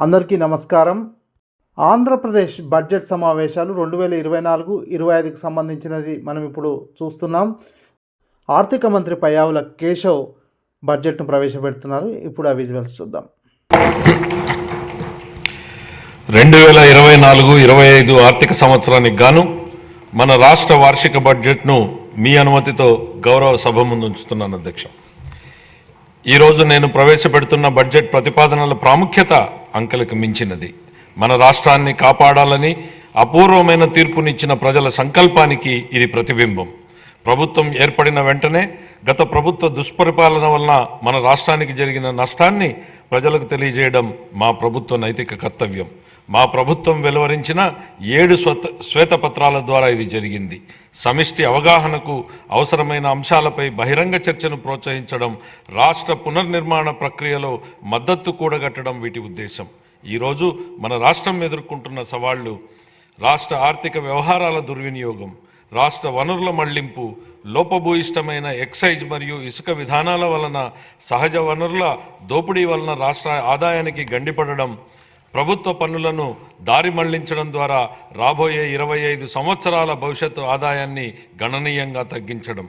అందరికీ నమస్కారం. ఆంధ్రప్రదేశ్ బడ్జెట్ సమావేశాలు 2024-25కి సంబంధించినది మనం ఇప్పుడు చూస్తున్నాం. ఆర్థిక మంత్రి పయ్యావుల కేశవ్ బడ్జెట్ను ప్రవేశపెడుతున్నారు. ఇప్పుడు ఆ విజువల్స్ చూద్దాం. 2024-25 ఆర్థిక సంవత్సరానికి గాను మన రాష్ట్ర వార్షిక బడ్జెట్ను మీ అనుమతితో గౌరవ సభ ముందు ఉంచుతున్నాను అధ్యక్ష. ఈరోజు నేను ప్రవేశపెడుతున్న బడ్జెట్ ప్రతిపాదనల ప్రాముఖ్యత అంకెలకు మించినది. మన రాష్ట్రాన్ని కాపాడాలని అపూర్వమైన తీర్పునిచ్చిన ప్రజల సంకల్పానికి ఇది ప్రతిబింబం. ప్రభుత్వం ఏర్పడిన వెంటనే గత ప్రభుత్వ దుష్పరిపాలన వలన మన రాష్ట్రానికి జరిగిన నష్టాన్ని ప్రజలకు తెలియజేయడం మా ప్రభుత్వ నైతిక కర్తవ్యం. మా ప్రభుత్వం వెలువరించిన 7 శ్వేతపత్రాల ద్వారా ఇది జరిగింది. సమిష్టి అవగాహనకు అవసరమైన అంశాలపై బహిరంగ చర్చను ప్రోత్సహించడం, రాష్ట్ర పునర్నిర్మాణ ప్రక్రియలో మద్దతు కూడగట్టడం వీటి ఉద్దేశం. ఈరోజు మన రాష్ట్రం ఎదుర్కొంటున్న సవాళ్లు: రాష్ట్ర ఆర్థిక వ్యవహారాల దుర్వినియోగం, రాష్ట్ర వనరుల మళ్లింపు, లోపభూయిష్టమైన ఎక్సైజ్ మరియు ఇసుక విధానాల వలన సహజ వనరుల దోపిడీ వలన రాష్ట్ర ఆదాయానికి గండిపడడం, ప్రభుత్వ పన్నులను దారి మళ్లించడం ద్వారా రాబోయే 25 సంవత్సరాల భవిష్యత్తు ఆదాయాన్ని గణనీయంగా తగ్గించడం,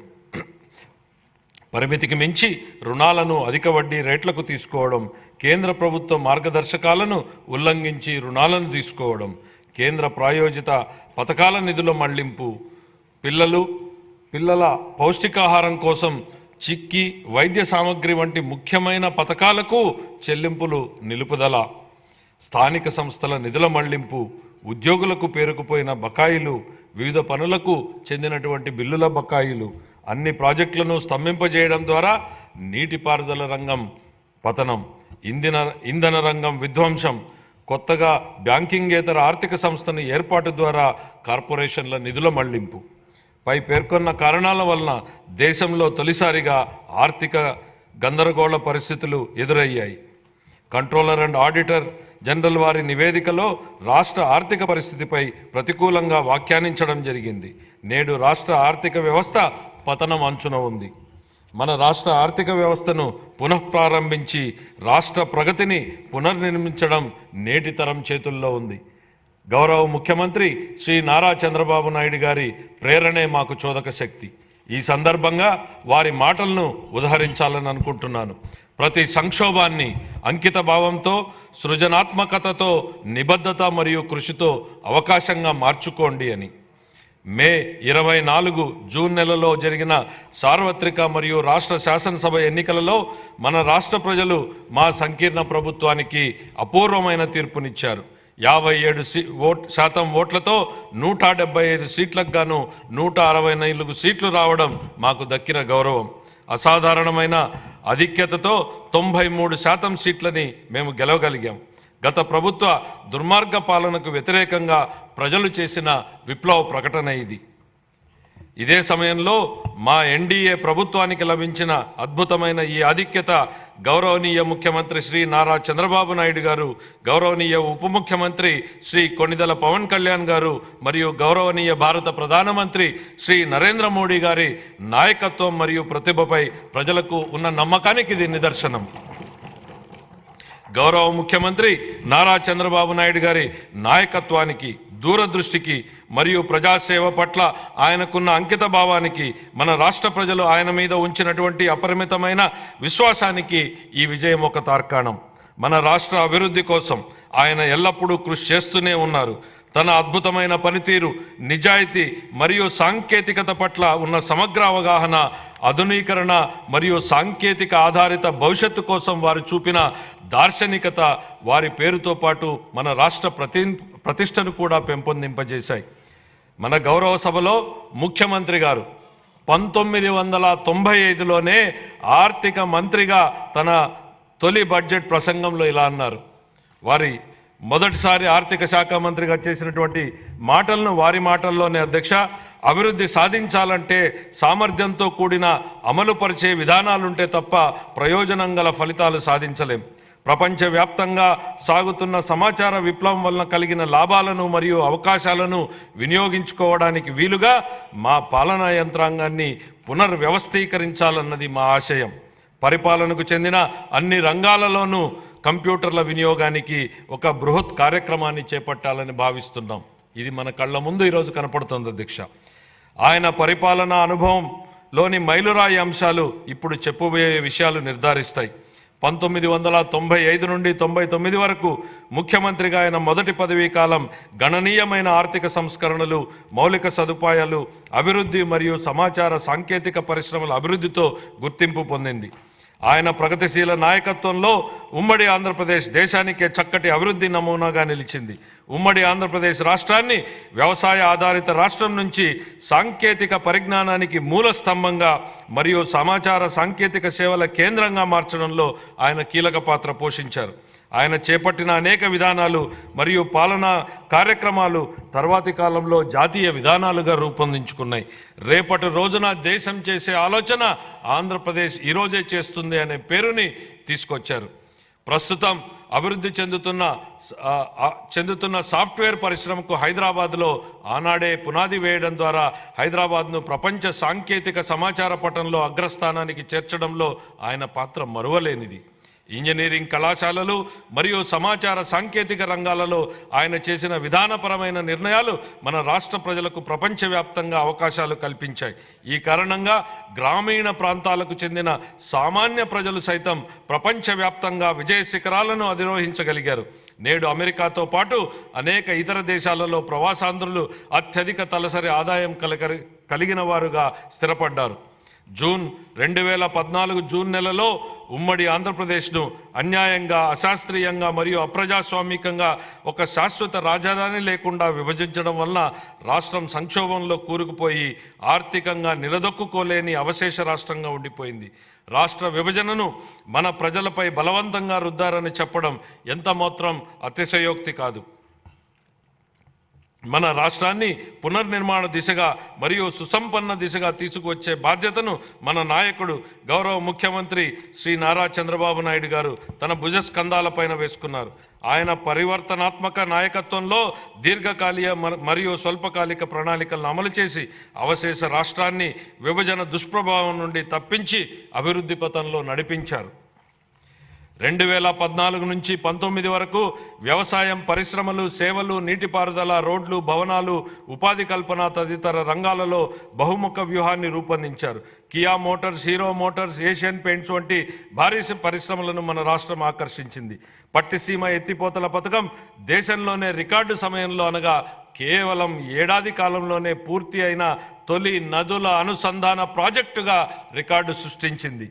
పరిమితికి మించి రుణాలను అధిక వడ్డీ రేట్లకు తీసుకోవడం, కేంద్ర ప్రభుత్వ మార్గదర్శకాలను ఉల్లంఘించి రుణాలను తీసుకోవడం, కేంద్ర ప్రాయోజిత పథకాల నిధుల మళ్లింపు, పిల్లల పౌష్టికాహారం కోసం చిక్కి వైద్య సామగ్రి వంటి ముఖ్యమైన పథకాలకు చెల్లింపులు నిలుపుదల, స్థానిక సంస్థల నిధుల మళ్లింపు, ఉద్యోగులకు పేరుకుపోయిన బకాయిలు, వివిధ పనులకు చెందినటువంటి బిల్లుల బకాయిలు, అన్ని ప్రాజెక్టులను స్తంభింపజేయడం ద్వారా నీటిపారుదల రంగం పతనం, ఇంధన రంగం విధ్వంసం, కొత్తగా బ్యాంకింగేతర ఆర్థిక సంస్థను ఏర్పాటు ద్వారా కార్పొరేషన్ల నిధుల మళ్లింపు. పై పేర్కొన్న కారణాల వలన దేశంలో తొలిసారిగా ఆర్థిక గందరగోళ పరిస్థితులు ఎదురయ్యాయి. కంట్రోలర్ అండ్ ఆడిటర్ జనరల్ వారి నివేదికలో రాష్ట్ర ఆర్థిక పరిస్థితిపై ప్రతికూలంగా వ్యాఖ్యానించడం జరిగింది. నేడు రాష్ట్ర ఆర్థిక వ్యవస్థ పతనం అంచున ఉంది. మన రాష్ట్ర ఆర్థిక వ్యవస్థను పునఃప్రారంభించి రాష్ట్ర ప్రగతిని పునర్నిర్మించడం నేటి తరం చేతుల్లో ఉంది. గౌరవ ముఖ్యమంత్రి శ్రీ నారా చంద్రబాబు నాయుడు గారి ప్రేరణే మాకు చోదక శక్తి. ఈ సందర్భంగా వారి మాటలను ఉదహరించాలని అనుకుంటున్నాను. ప్రతి సంక్షోభాన్ని అంకిత భావంతో, సృజనాత్మకతతో, నిబద్ధత మరియు కృషితో అవకాశంగా మార్చుకోండి అని. మే 24 జూన్ నెలలో జరిగిన సార్వత్రిక మరియు రాష్ట్ర శాసనసభ ఎన్నికలలో మన రాష్ట్ర ప్రజలు మా సంకీర్ణ ప్రభుత్వానికి అపూర్వమైన తీర్పునిచ్చారు. 57% ఓట్లతో 175 సీట్లకు గాను 164 సీట్లు రావడం మాకు దక్కిన గౌరవం. అసాధారణమైన ఆధిక్యతతో 93% సీట్లని మేము గెలవగలిగాం. గత ప్రభుత్వ దుర్మార్గ పాలనకు వ్యతిరేకంగా ప్రజలు చేసిన విప్లవ ప్రకటన ఇది. ఇదే సమయంలో మా ఎన్డీఏ ప్రభుత్వానికి లభించిన అద్భుతమైన ఈ ఆధిక్యత గౌరవనీయ ముఖ్యమంత్రి శ్రీ నారా చంద్రబాబు నాయుడు గారు, గౌరవనీయ ఉప ముఖ్యమంత్రి శ్రీ కొణిదెల పవన్ కళ్యాణ్ గారు మరియు గౌరవనీయ భారత ప్రధానమంత్రి శ్రీ నరేంద్ర మోడీ గారి నాయకత్వం మరియు ప్రతిభపై ప్రజలకు ఉన్న నమ్మకానికి ఇది నిదర్శనం. గౌరవ ముఖ్యమంత్రి నారా చంద్రబాబు నాయుడు గారి నాయకత్వానికి, దూరదృష్టికి మరియు ప్రజాసేవ పట్ల ఆయనకున్న అంకిత భావానికి, మన రాష్ట్ర ప్రజలు ఆయన మీద ఉంచినటువంటి అపరిమితమైన విశ్వాసానికి ఈ విజయం ఒక తార్కాణం. మన రాష్ట్ర అభివృద్ధి కోసం ఆయన ఎల్లప్పుడూ కృషి చేస్తూనే ఉన్నారు. తన అద్భుతమైన పనితీరు, నిజాయితీ మరియు సాంకేతికత పట్ల ఉన్న సమగ్ర అవగాహన, ఆధునీకరణ మరియు సాంకేతిక ఆధారిత భవిష్యత్తు కోసం వారు చూపిన దార్శనికత వారి పేరుతో పాటు మన రాష్ట్ర ప్రతిష్టను కూడా పెంపొందింపజేశాయి. మన గౌరవ సభలో ముఖ్యమంత్రి గారు 1995లోనే ఆర్థిక మంత్రిగా తన తొలి బడ్జెట్ ప్రసంగంలో ఇలా అన్నారు. వారి మొదటిసారి ఆర్థిక శాఖ మంత్రిగా చేసినటువంటి మాటలను వారి మాటల్లోనే, అధ్యక్ష, అభివృద్ధి సాధించాలంటే సామర్థ్యంతో కూడిన అమలుపరిచే విధానాలుంటే తప్ప ప్రయోజనం గల ఫలితాలు సాధించలేం. ప్రపంచవ్యాప్తంగా సాగుతున్న సమాచార విప్లవం వలన కలిగిన లాభాలను మరియు అవకాశాలను వినియోగించుకోవడానికి వీలుగా మా పాలనా యంత్రాంగాన్ని పునర్వ్యవస్థీకరించాలన్నది మా ఆశయం. పరిపాలనకు చెందిన అన్ని రంగాలలోనూ కంప్యూటర్ల వినియోగానికి ఒక బృహత్ కార్యక్రమాన్ని చేపట్టాలని భావిస్తున్నాం. ఇది మన కళ్ళ ముందు ఈరోజు కనపడుతుంది అధ్యక్ష. ఆయన పరిపాలనా అనుభవంలోని మైలురాయి అంశాలు ఇప్పుడు చెప్పబోయే విషయాలు నిర్ధారిస్తాయి. 1995 నుండి 99 వరకు ముఖ్యమంత్రిగా ఆయన మొదటి పదవీ కాలం గణనీయమైన ఆర్థిక సంస్కరణలు, మౌలిక సదుపాయాలు అభివృద్ధి మరియు సమాచార సాంకేతిక పరిశ్రమల అభివృద్ధితో గుర్తింపు పొందింది. ఆయన ప్రగతిశీల నాయకత్వంలో ఉమ్మడి ఆంధ్రప్రదేశ్ దేశానికే చక్కటి అభివృద్ధి నమూనాగా నిలిచింది. ఉమ్మడి ఆంధ్రప్రదేశ్ రాష్ట్రాన్ని వ్యవసాయ ఆధారిత రాష్ట్రం నుంచి సాంకేతిక పరిజ్ఞానానికి మూల స్తంభంగా మరియు సమాచార సాంకేతిక సేవల కేంద్రంగా మార్చడంలో ఆయన కీలక పాత్ర పోషించారు. ఆయన చేపట్టిన అనేక విధానాలు మరియు పాలనా కార్యక్రమాలు తర్వాతి కాలంలో జాతీయ విధానాలుగా రూపొందించుకున్నాయి. రేపటి రోజున దేశం చేసే ఆలోచన ఆంధ్రప్రదేశ్ ఈరోజే చేస్తుంది అనే పేరుని తీసుకొచ్చారు. ప్రస్తుతం అభివృద్ధి చెందుతున్న సాఫ్ట్వేర్ పరిశ్రమకు హైదరాబాద్లో ఆనాడే పునాది వేయడం ద్వారా హైదరాబాద్ను ప్రపంచ సాంకేతిక సమాచార పటంలో అగ్రస్థానానికి చేర్చడంలో ఆయన పాత్ర మరువలేనిది. ఇంజనీరింగ్ కళాశాలలు మరియు సమాచార సాంకేతిక రంగాలలో ఆయన చేసిన విధానపరమైన నిర్ణయాలు మన రాష్ట్ర ప్రజలకు ప్రపంచవ్యాప్తంగా అవకాశాలు కల్పించాయి. ఈ కారణంగా గ్రామీణ ప్రాంతాలకు చెందిన సామాన్య ప్రజలు సైతం ప్రపంచవ్యాప్తంగా విజయ శిఖరాలను అధిరోహించగలిగారు. నేడు అమెరికాతో పాటు అనేక ఇతర దేశాలలో ప్రవాసాంధ్రులు అత్యధిక తలసరి ఆదాయం కలిగిన వారుగా స్థిరపడ్డారు. జూన్ 2014 జూన్ నెలలో ఉమ్మడి ఆంధ్రప్రదేశ్ను అన్యాయంగా, అశాస్త్రీయంగా మరియు అప్రజాస్వామికంగా ఒక శాశ్వత రాజధాని లేకుండా విభజించడం వలన రాష్ట్రం సంక్షోభంలో కూరుకుపోయి ఆర్థికంగా నిలదొక్కుకోలేని అవశేష రాష్ట్రంగా ఉండిపోయింది. రాష్ట్ర విభజనను మన ప్రజలపై బలవంతంగా రుద్దారని చెప్పడం ఎంత మాత్రం అతిశయోక్తి కాదు. మన రాష్ట్రాన్ని పునర్నిర్మాణ దిశగా మరియు సుసంపన్న దిశగా తీసుకువచ్చే బాధ్యతను మన నాయకుడు గౌరవ ముఖ్యమంత్రి శ్రీ నారా చంద్రబాబు నాయుడు గారు తన భుజస్కంధాలపైన వేసుకున్నారు. ఆయన పరివర్తనాత్మక నాయకత్వంలో దీర్ఘకాలిక మరియు స్వల్పకాలిక ప్రణాళికలను అమలు చేసి అవశేష రాష్ట్రాన్ని విభజన దుష్ప్రభావం నుండి తప్పించి అభివృద్ధి పథంలో నడిపించారు. 2014 నుంచి 19 వరకు వ్యవసాయం, పరిశ్రమలు, సేవలు, నీటిపారుదల, రోడ్లు, భవనాలు, ఉపాధి కల్పన తదితర రంగాలలో బహుముఖ వ్యూహాన్ని రూపొందించారు. Kia Motors, hero Motors, Asian paints వంటి భారీ పరిశ్రమలను మన రాష్ట్రం ఆకర్షించింది. పట్టిసీమ ఎత్తిపోతల పథకం దేశంలోనే రికార్డు సమయంలో అనగా కేవలం ఏడాది కాలంలోనే పూర్తి అయిన తొలి నదుల అనుసంధాన ప్రాజెక్టుగా రికార్డు సృష్టించింది.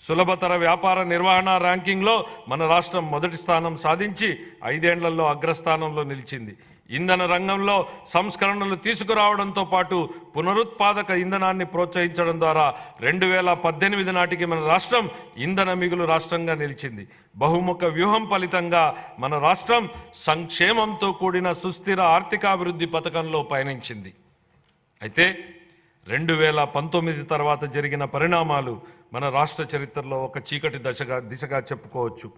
సులభతర వ్యాపార నిర్వహణ ర్యాంకింగ్లో మన రాష్ట్రం మొదటి స్థానం సాధించి 5 ఏళ్లలో అగ్రస్థానంలో నిలిచింది. ఇంధన రంగంలో సంస్కరణలు తీసుకురావడంతో పాటు పునరుత్పాదక ఇంధనాన్ని ప్రోత్సహించడం ద్వారా 2018 నాటికి మన రాష్ట్రం ఇంధన మిగులు రాష్ట్రంగా నిలిచింది. బహుముఖ వ్యూహం ఫలితంగా మన రాష్ట్రం సంక్షేమంతో కూడిన సుస్థిర ఆర్థికాభివృద్ధి పథకంలో పయనించింది. అయితే 2019 తర్వాత జరిగిన పరిణామాలు మన రాష్ట్ర చరిత్రలో ఒక చీకటి దిశగా చెప్పుకోవచ్చు.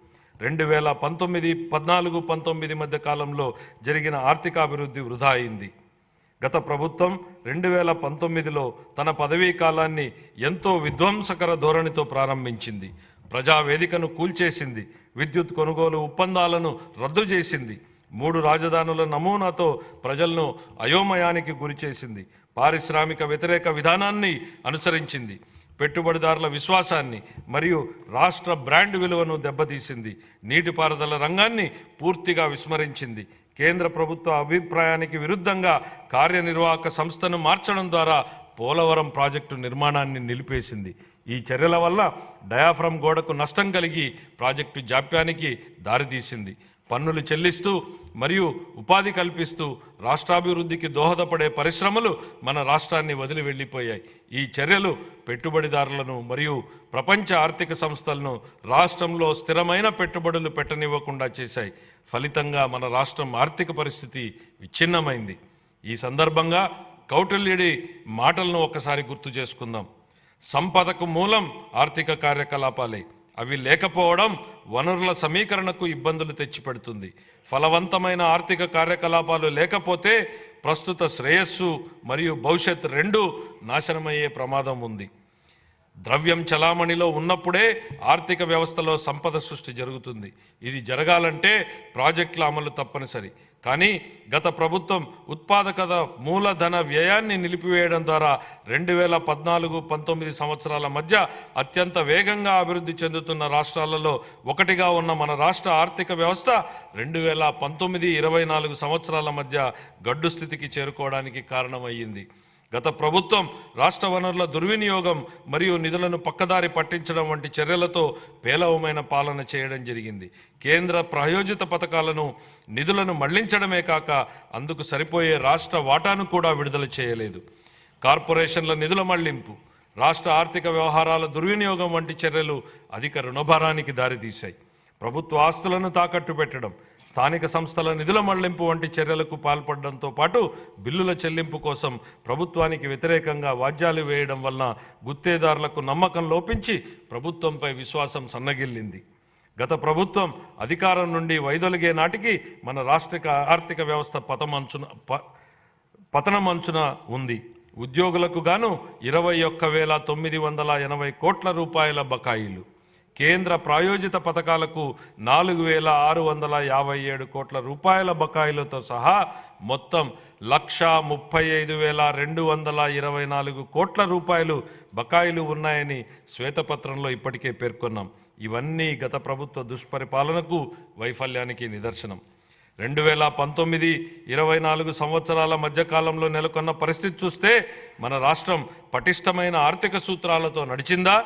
2014-19 మధ్య కాలంలో జరిగిన ఆర్థికాభివృద్ధి వృధా అయింది. గత ప్రభుత్వం 2019లో తన పదవీ కాలాన్ని ఎంతో విధ్వంసకర ధోరణితో ప్రారంభించింది. ప్రజావేదికను కూల్చేసింది, విద్యుత్ కొనుగోలు ఒప్పందాలను రద్దు చేసింది, 3 రాజధానుల నమూనాతో ప్రజలను అయోమయానికి గురిచేసింది, పారిశ్రామిక వ్యతిరేక విధానాన్ని అనుసరించింది, పెట్టుబడిదారుల విశ్వాసాన్ని మరియు రాష్ట్ర బ్రాండ్ విలువను దెబ్బతీసింది, నీటిపారుదల రంగాన్ని పూర్తిగా విస్మరించింది, కేంద్ర ప్రభుత్వ అభిప్రాయానికి విరుద్ధంగా కార్యనిర్వాహక సంస్థను మార్చడం ద్వారా పోలవరం ప్రాజెక్టు నిర్మాణాన్ని నిలిపేసింది. ఈ చర్యల వల్ల డయాఫ్రమ్ గోడకు నష్టం కలిగి ప్రాజెక్టు జాప్యానికి దారితీసింది. పన్నులు చెల్లిస్తూ మరియు ఉపాధి కల్పిస్తూ రాష్ట్రాభివృద్ధికి దోహదపడే పరిశ్రమలు మన రాష్ట్రాన్ని వదిలి వెళ్ళిపోయాయి. ఈ చర్యలు పెట్టుబడిదారులను మరియు ప్రపంచ ఆర్థిక సంస్థలను రాష్ట్రంలో స్థిరమైన పెట్టుబడులు పెట్టనివ్వకుండా చేశాయి. ఫలితంగా మన రాష్ట్రం ఆర్థిక పరిస్థితి విచ్ఛిన్నమైంది. ఈ సందర్భంగా కౌటిల్యుడి మాటలను ఒకసారి గుర్తు చేసుకుందాం. సంపదకు మూలం ఆర్థిక కార్యకలాపాలే. అవి లేకపోవడం వనరుల సమీకరణకు ఇబ్బందులు తెచ్చిపెడుతుంది. ఫలవంతమైన ఆర్థిక కార్యకలాపాలు లేకపోతే ప్రస్తుత శ్రేయస్సు మరియు భవిష్యత్ రెండూ నాశనమయ్యే ప్రమాదం ఉంది. ద్రవ్యం చలామణిలో ఉన్నప్పుడే ఆర్థిక వ్యవస్థలో సంపద సృష్టి జరుగుతుంది. ఇది జరగాలంటే ప్రాజెక్టుల అమలు తప్పనిసరి. కానీ గత ప్రభుత్వం ఉత్పాదకత మూలధన వ్యయాన్ని నిలిపివేయడం ద్వారా 2014-19 సంవత్సరాల మధ్య అత్యంత వేగంగా అభివృద్ధి చెందుతున్న రాష్ట్రాలలో ఒకటిగా ఉన్న మన రాష్ట్ర ఆర్థిక వ్యవస్థ 2019-24 సంవత్సరాల మధ్య గడ్డు స్థితికి చేరుకోవడానికి కారణమయ్యింది. గత ప్రభుత్వం రాష్ట్ర వనరుల దుర్వినియోగం మరియు నిధులను పక్కదారి పట్టించడం వంటి చర్యలతో పేలవమైన పాలన చేయడం జరిగింది. కేంద్ర ప్రాయోజిత పథకాలను నిధులను మళ్లించడమే కాక అందుకు సరిపోయే రాష్ట్ర వాటాను కూడా విడుదల చేయలేదు. కార్పొరేషన్ల నిధుల మళ్లింపు, రాష్ట్ర ఆర్థిక వ్యవహారాల దుర్వినియోగం వంటి చర్యలు అధిక రుణభారానికి దారితీశాయి. ప్రభుత్వ ఆస్తులను తాకట్టు పెట్టడం, స్థానిక సంస్థల నిధుల మళ్లింపు వంటి చర్యలకు పాల్పడడంతో పాటు బిల్లుల చెల్లింపు కోసం ప్రభుత్వానికి వ్యతిరేకంగా వాద్యాలు వేయడం వలన గుత్తేదారులకు నమ్మకం లోపించి ప్రభుత్వంపై విశ్వాసం సన్నగిల్లింది. గత ప్రభుత్వం అధికారం నుండి వైదొలిగే నాటికి మన రాష్ట్ర ఆర్థిక వ్యవస్థ పతనమంచున ఉంది. ఉద్యోగులకు గాను 21,980 కోట్ల రూపాయల బకాయిలు, కేంద్ర ప్రాయోజిత పథకాలకు 4,657 కోట్ల రూపాయల బకాయిలతో సహా మొత్తం 1,35,224 కోట్ల రూపాయలు బకాయిలు ఉన్నాయని శ్వేతపత్రంలో ఇప్పటికే పేర్కొన్నాం. ఇవన్నీ గత ప్రభుత్వ దుష్పరిపాలనకు, వైఫల్యానికి నిదర్శనం. 2019-24 సంవత్సరాల మధ్యకాలంలో నెలకొన్న పరిస్థితి చూస్తే మన రాష్ట్రం పటిష్టమైన ఆర్థిక సూత్రాలతో నడిచిందా,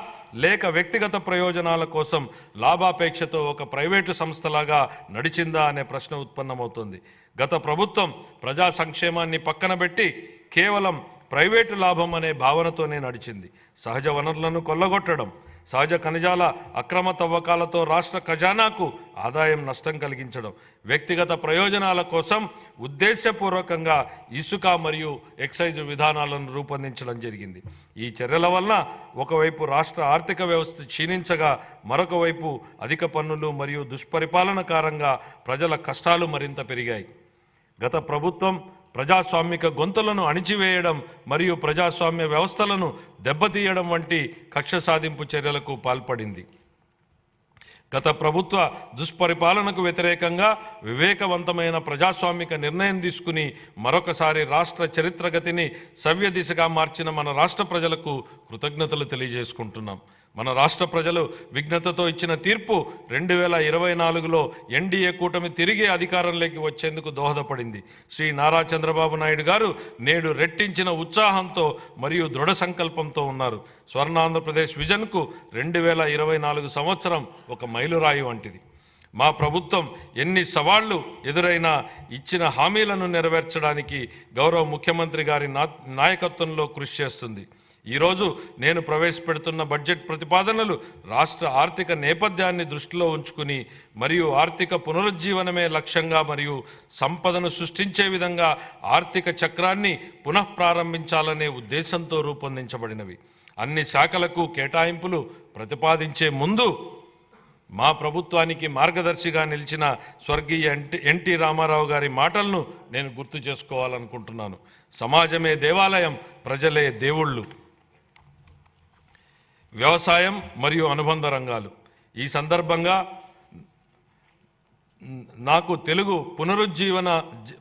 లేక వ్యక్తిగత ప్రయోజనాల కోసం లాభాపేక్షతో ఒక ప్రైవేటు సంస్థలాగా నడిచిందా అనే ప్రశ్న ఉత్పన్నమవుతుంది. గత ప్రభుత్వం ప్రజా సంక్షేమాన్ని పక్కన పెట్టి కేవలం ప్రైవేటు లాభం అనే భావనతోనే నడిచింది. సహజ వనరులను కొల్లగొట్టడం, సహజ ఖనిజాల అక్రమ తవ్వకాలతో రాష్ట్ర ఖజానాకు ఆదాయం నష్టం కలిగించడం, వ్యక్తిగత ప్రయోజనాల కోసం ఉద్దేశపూర్వకంగా ఇసుక మరియు ఎక్సైజ్ విధానాలను రూపొందించడం జరిగింది. ఈ చర్యల వలన ఒకవైపు రాష్ట్ర ఆర్థిక వ్యవస్థ క్షీణించగా, మరొక వైపు అధిక పన్నులు మరియు దుష్పరిపాలన కారణంగా ప్రజల కష్టాలు మరింత పెరిగాయి. గత ప్రభుత్వం ప్రజాస్వామిక గొంతులను అణిచివేయడం మరియు ప్రజాస్వామ్య వ్యవస్థలను దెబ్బతీయడం వంటి కక్ష సాధింపు చర్యలకు పాల్పడింది. గత ప్రభుత్వ దుష్పరిపాలనకు వ్యతిరేకంగా వివేకవంతమైన ప్రజాస్వామిక నిర్ణయం తీసుకుని మరొకసారి రాష్ట్ర చరిత్రగతిని సవ్య దిశగా మార్చిన మన రాష్ట్ర ప్రజలకు కృతజ్ఞతలు తెలియజేసుకుంటున్నాం. మన రాష్ట్ర ప్రజలు విఘ్నతతో ఇచ్చిన తీర్పు 2024లో ఎన్డీఏ కూటమి తిరిగి అధికారంలోకి వచ్చేందుకు దోహదపడింది. శ్రీ నారా చంద్రబాబు నాయుడు గారు నేడు రెట్టించిన ఉత్సాహంతో మరియు దృఢ సంకల్పంతో ఉన్నారు. స్వర్ణాంధ్రప్రదేశ్ విజన్కు 2024 సంవత్సరం ఒక మైలురాయి వంటిది. మా ప్రభుత్వం ఎన్ని సవాళ్లు ఎదురైనా ఇచ్చిన హామీలను నెరవేర్చడానికి గౌరవ ముఖ్యమంత్రి గారి నాయకత్వంలో కృషి చేస్తుంది. ఈరోజు నేను ప్రవేశపెడుతున్న బడ్జెట్ ప్రతిపాదనలు రాష్ట్ర ఆర్థిక నేపథ్యాన్ని దృష్టిలో ఉంచుకుని మరియు ఆర్థిక పునరుజ్జీవనమే లక్ష్యంగా మరియు సంపదను సృష్టించే విధంగా ఆర్థిక చక్రాన్ని పునఃప్రారంభించాలనే ఉద్దేశంతో రూపొందించబడినవి. అన్ని శాఖలకు కేటాయింపులు ప్రతిపాదించే ముందు మా ప్రభుత్వానికి మార్గదర్శిగా నిలిచిన స్వర్గీయ ఎన్టీ రామారావు గారి మాటలను నేను గుర్తు చేసుకోవాలనుకుంటున్నాను. సమాజమే దేవాలయం, ప్రజలే దేవుళ్ళు. వ్యవసాయం మరియు అనుబంధ రంగాలు. ఈ సందర్భంగా నాకు తెలుగు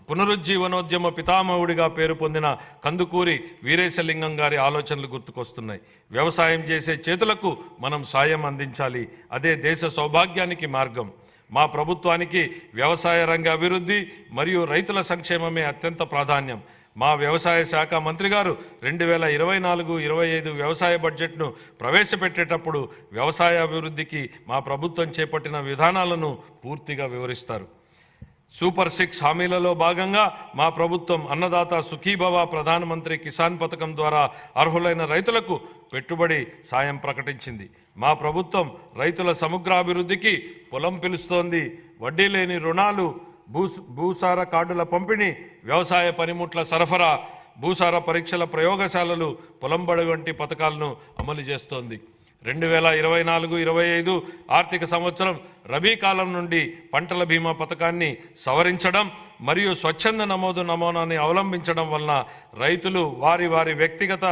పునరుజ్జీవనోద్యమ పితామహుడిగా పేరు పొందిన కందుకూరి వీరేశలింగం గారి ఆలోచనలు గుర్తుకొస్తున్నాయి. వ్యవసాయం చేసే చేతులకు మనం సాయం అందించాలి, అదే దేశ సౌభాగ్యానికి మార్గం. మా ప్రభుత్వానికి వ్యవసాయ రంగ అభివృద్ధి మరియు రైతుల సంక్షేమమే అత్యంత ప్రాధాన్యం. మా వ్యవసాయ శాఖ మంత్రి గారు 2024-25 వ్యవసాయ బడ్జెట్ను ప్రవేశపెట్టేటప్పుడు వ్యవసాయ అభివృద్ధికి మా ప్రభుత్వం చేపట్టిన విధానాలను పూర్తిగా వివరిస్తారు. సూపర్ 6 హామీలలో భాగంగా మా ప్రభుత్వం అన్నదాత సుఖీభవ ప్రధానమంత్రి కిసాన్ పథకం ద్వారా అర్హులైన రైతులకు పెట్టుబడి సాయం ప్రకటించింది. మా ప్రభుత్వం రైతుల సమగ్రాభివృద్ధికి పొలం పిలుస్తోంది. వడ్డీ లేని రుణాలు, భూసార కార్డుల పంపిణీ, వ్యవసాయ పనిముట్ల సరఫరా, భూసార పరీక్షల ప్రయోగశాలలు, పొలం బడి వంటి పథకాలను అమలు చేస్తోంది. 2024-25 ఆర్థిక సంవత్సరం రబీ కాలం నుండి పంటల బీమా పథకాన్ని సవరించడం మరియు స్వచ్ఛంద నమూనాని అవలంబించడం వలన రైతులు వారి వ్యక్తిగత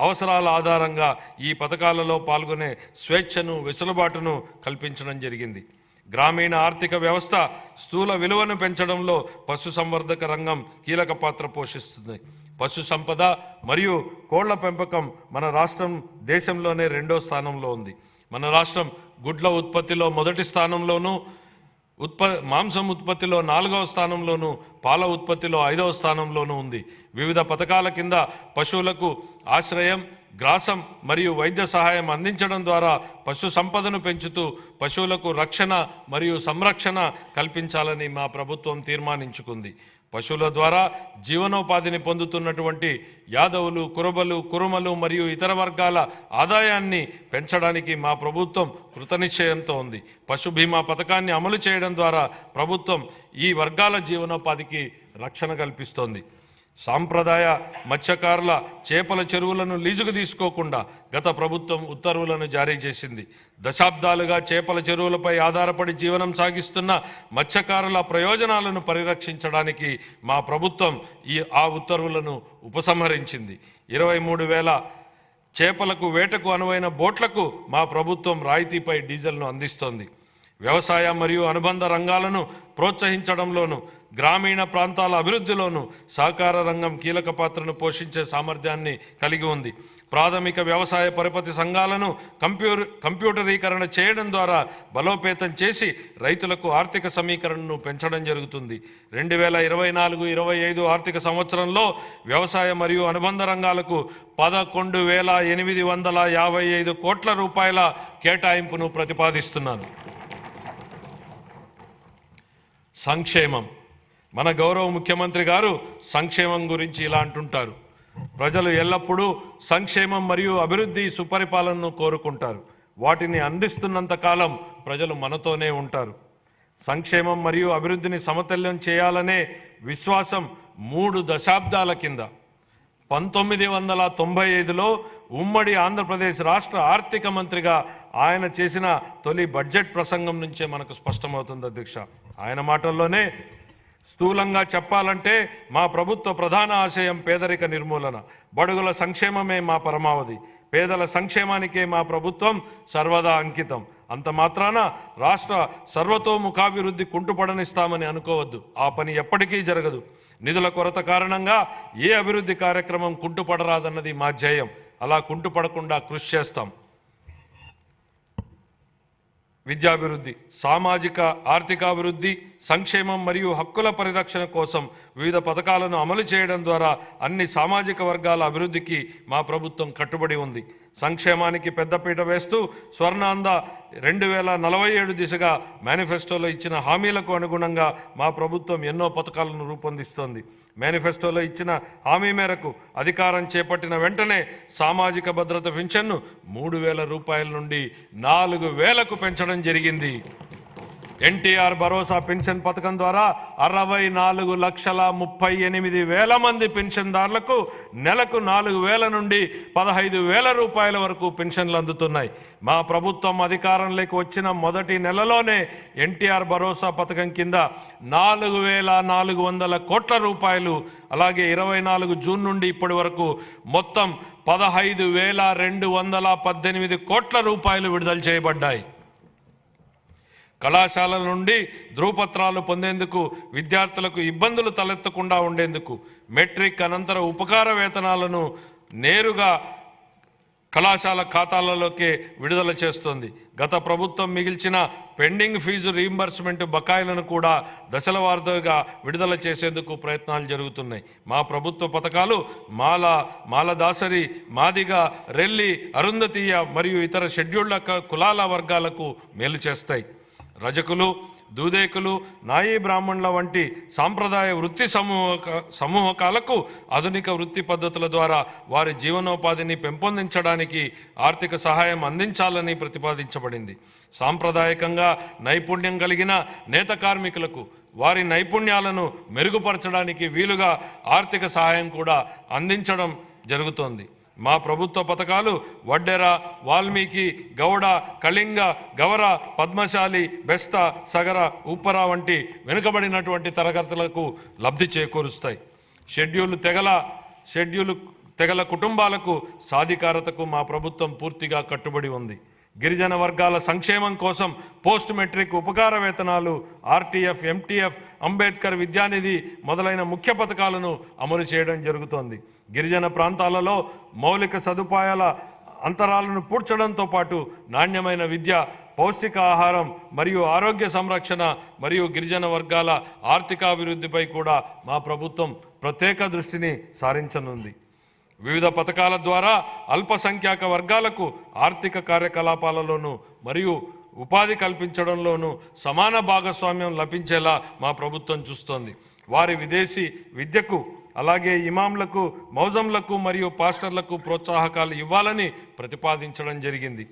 అవసరాల ఆధారంగా ఈ పథకాలలో పాల్గొనే స్వేచ్ఛను వెసులుబాటును కల్పించడం జరిగింది. గ్రామీణ ఆర్థిక వ్యవస్థ స్థూల విలువను పెంచడంలో పశుసంవర్ధక రంగం కీలక పాత్ర పోషిస్తుంది. పశు సంపద మరియు కోళ్ల పెంపకం మన రాష్ట్రం దేశంలోనే 2వ స్థానంలో ఉంది. మన రాష్ట్రం గుడ్ల ఉత్పత్తిలో మొదటి స్థానంలోనూ, మాంసం ఉత్పత్తిలో 4వ స్థానంలోనూ, పాల ఉత్పత్తిలో 5వ స్థానంలోనూ ఉంది. వివిధ పథకాల కింద పశువులకు ఆశ్రయం, గ్రాసం మరియు వైద్య సహాయం అందించడం ద్వారా పశు సంపదను పెంచుతూ పశువులకు రక్షణ మరియు సంరక్షణ కల్పించాలని మా ప్రభుత్వం తీర్మానించుకుంది. పశువుల ద్వారా జీవనోపాధిని పొందుతున్నటువంటి యాదవులు, కురబలు, కురుమలు మరియు ఇతర వర్గాల ఆదాయాన్ని పెంచడానికి మా ప్రభుత్వం కృతనిశ్చయంతో ఉంది. పశు బీమా పథకాన్ని అమలు చేయడం ద్వారా ప్రభుత్వం ఈ వర్గాల జీవనోపాధికి రక్షణ కల్పిస్తోంది. సాంప్రదాయ మత్స్యకారుల చేపల చెరువులను లీజుకు తీసుకోకుండా గత ప్రభుత్వం ఉత్తర్వులను జారీ చేసింది. దశాబ్దాలుగా చేపల చెరువులపై ఆధారపడి జీవనం సాగిస్తున్న మత్స్యకారుల ప్రయోజనాలను పరిరక్షించడానికి మా ప్రభుత్వం ఆ ఉత్తర్వులను ఉపసంహరించింది. 23,000 చేపలకు వేటకు అనువైన బోట్లకు మా ప్రభుత్వం రాయితీపై డీజిల్ను అందిస్తోంది. వ్యవసాయ మరియు అనుబంధ రంగాలను ప్రోత్సహించడంలోనూ గ్రామీణ ప్రాంతాల అభివృద్ధిలోనూ సహకార రంగం కీలక పాత్రను పోషించే సామర్థ్యాన్ని కలిగి ఉంది. ప్రాథమిక వ్యవసాయ పరపతి సంఘాలను కంప్యూటరీకరణ చేయడం ద్వారా బలోపేతం చేసి రైతులకు ఆర్థిక సమీకరణను పెంచడం జరుగుతుంది. 2024-25 ఆర్థిక సంవత్సరంలో వ్యవసాయ మరియు అనుబంధ రంగాలకు 11,855 కోట్ల రూపాయల కేటాయింపును ప్రతిపాదిస్తున్నాను. సంక్షేమం. మన గౌరవ ముఖ్యమంత్రి గారు సంక్షేమం గురించి ఇలా అంటుంటారు: ప్రజలు ఎల్లప్పుడూ సంక్షేమం మరియు అభివృద్ధి, సుపరిపాలనను కోరుకుంటారు. వాటిని అందిస్తున్నంత కాలం ప్రజలు మనతోనే ఉంటారు. సంక్షేమం మరియు అభివృద్ధిని సమతుల్యం చేయాలనే విశ్వాసం 3 దశాబ్దాల కింద 1995లో ఉమ్మడి ఆంధ్రప్రదేశ్ రాష్ట్ర ఆర్థిక మంత్రిగా ఆయన చేసిన తొలి బడ్జెట్ ప్రసంగం నుంచే మనకు స్పష్టమవుతుంది అధ్యక్ష. ఆయన మాటల్లోనే స్థూలంగా చెప్పాలంటే మా ప్రభుత్వ ప్రధాన ఆశయం పేదరిక నిర్మూలన, బడుగుల సంక్షేమమే మా పరమావధి. పేదల సంక్షేమానికే మా ప్రభుత్వం సర్వదా అంకితం. అంత మాత్రాన రాష్ట్ర సర్వతోముఖాభివృద్ధి కుంటుపడనిస్తామని అనుకోవద్దు. ఆ పని ఎప్పటికీ జరగదు. నిధుల కొరత కారణంగా ఏ అభివృద్ధి కార్యక్రమం కుంటుపడరాదన్నది మా ధ్యేయం. అలా కుంటుపడకుండా కృషి చేస్తాం. విద్యాభివృద్ధి, సామాజిక ఆర్థికాభివృద్ధి, సంక్షేమం మరియు హక్కుల పరిరక్షణ కోసం వివిధ పథకాలను అమలు చేయడం ద్వారా అన్ని సామాజిక వర్గాల అభివృద్ధికి మా ప్రభుత్వం కట్టుబడి ఉంది. సంక్షేమానికి పెద్దపీట వేస్తూ స్వర్ణాంధ్ర 2047 దిశగా మేనిఫెస్టోలో ఇచ్చిన హామీలకు అనుగుణంగా మా ప్రభుత్వం ఎన్నో పథకాలను రూపొందిస్తోంది. మేనిఫెస్టోలో ఇచ్చిన హామీ మేరకు అధికారం చేపట్టిన వెంటనే సామాజిక భద్రత పింఛన్ను 3,000 రూపాయల నుండి 4,000కు పెంచడం జరిగింది. ఎన్టీఆర్ భరోసా పెన్షన్ పథకం ద్వారా 64,38,000 మంది పెన్షన్దారులకు నెలకు 4,000 నుండి 15,000 రూపాయల వరకు పెన్షన్లు అందుతున్నాయి. మా ప్రభుత్వం అధికారంలోకి వచ్చిన మొదటి నెలలోనే ఎన్టీఆర్ భరోసా పథకం కింద 4,400 కోట్ల రూపాయలు, అలాగే 24 జూన్ నుండి ఇప్పటి వరకు మొత్తం 15,218 కోట్ల రూపాయలు విడుదల చేయబడ్డాయి. కళాశాలల నుండి ధృవపత్రాలు పొందేందుకు విద్యార్థులకు ఇబ్బందులు తలెత్తకుండా ఉండేందుకు మెట్రిక్ అనంతర ఉపకార వేతనాలను నేరుగా కళాశాల ఖాతాలలోకే విడుదల చేస్తోంది. గత ప్రభుత్వం మిగిల్చిన పెండింగ్ ఫీజు రీయింబర్స్మెంట్ బకాయిలను కూడా దశల వారీగా విడుదల చేసేందుకు ప్రయత్నాలు జరుగుతున్నాయి. మా ప్రభుత్వ పథకాలు మాలదాసరి, మాదిగ, రెల్లి, అరుంధతీయ మరియు ఇతర షెడ్యూల్డ్ కులాల వర్గాలకు మేలు చేస్తాయి. రజకులు, దూదేకులు, నాయీ బ్రాహ్మణుల వంటి సాంప్రదాయ వృత్తి సమూహకాలకు ఆధునిక వృత్తి పద్ధతుల ద్వారా వారి జీవనోపాధిని పెంపొందించడానికి ఆర్థిక సహాయం అందించాలని ప్రతిపాదించబడింది. సాంప్రదాయకంగా నైపుణ్యం కలిగిన నేత కార్మికులకు వారి నైపుణ్యాలను మెరుగుపరచడానికి వీలుగా ఆర్థిక సహాయం కూడా అందించడం జరుగుతోంది. మా ప్రభుత్వ పథకాలు వడ్డెర, వాల్మీకి, గౌడ, కళింగ, గవర, పద్మశాలి, బెస్త, సగర, ఉప్పర వంటి వెనుకబడినటువంటి తరగతులకు లబ్ధి చేకూరుస్తాయి. షెడ్యూల్ తెగల కుటుంబాలకు సాధికారతకు మా ప్రభుత్వం పూర్తిగా కట్టుబడి ఉంది. గిరిజన వర్గాల సంక్షేమం కోసం పోస్ట్ మెట్రిక్ ఉపకార వేతనాలు, ఆర్టీఎఫ్, ఎంటీఎఫ్, అంబేద్కర్ విద్యానిధి మొదలైన ముఖ్య పథకాలను అమలు చేయడం జరుగుతోంది. గిరిజన ప్రాంతాలలో మౌలిక సదుపాయాల అంతరాలను పూడ్చడంతో పాటు నాణ్యమైన విద్య, పౌష్టిక ఆహారం మరియు ఆరోగ్య సంరక్షణ మరియు గిరిజన వర్గాల ఆర్థికాభివృద్ధిపై కూడా మా ప్రభుత్వం ప్రత్యేక దృష్టిని సారించనుంది. వివిధ పథకాల ద్వారా అల్పసంఖ్యాక వర్గాలకు ఆర్థిక కార్యకలాపాలలోనూ మరియు ఉపాధి కల్పించడంలోనూ సమాన భాగస్వామ్యం లభించేలా మా ప్రభుత్వం చూస్తోంది. వారి విదేశీ విద్యకు, అలాగే ఇమాంలకు, మౌజంలకు మరియు పాస్టర్లకు ప్రోత్సాహకాలు ఇవ్వాలని ప్రతిపాదించడం జరిగింది.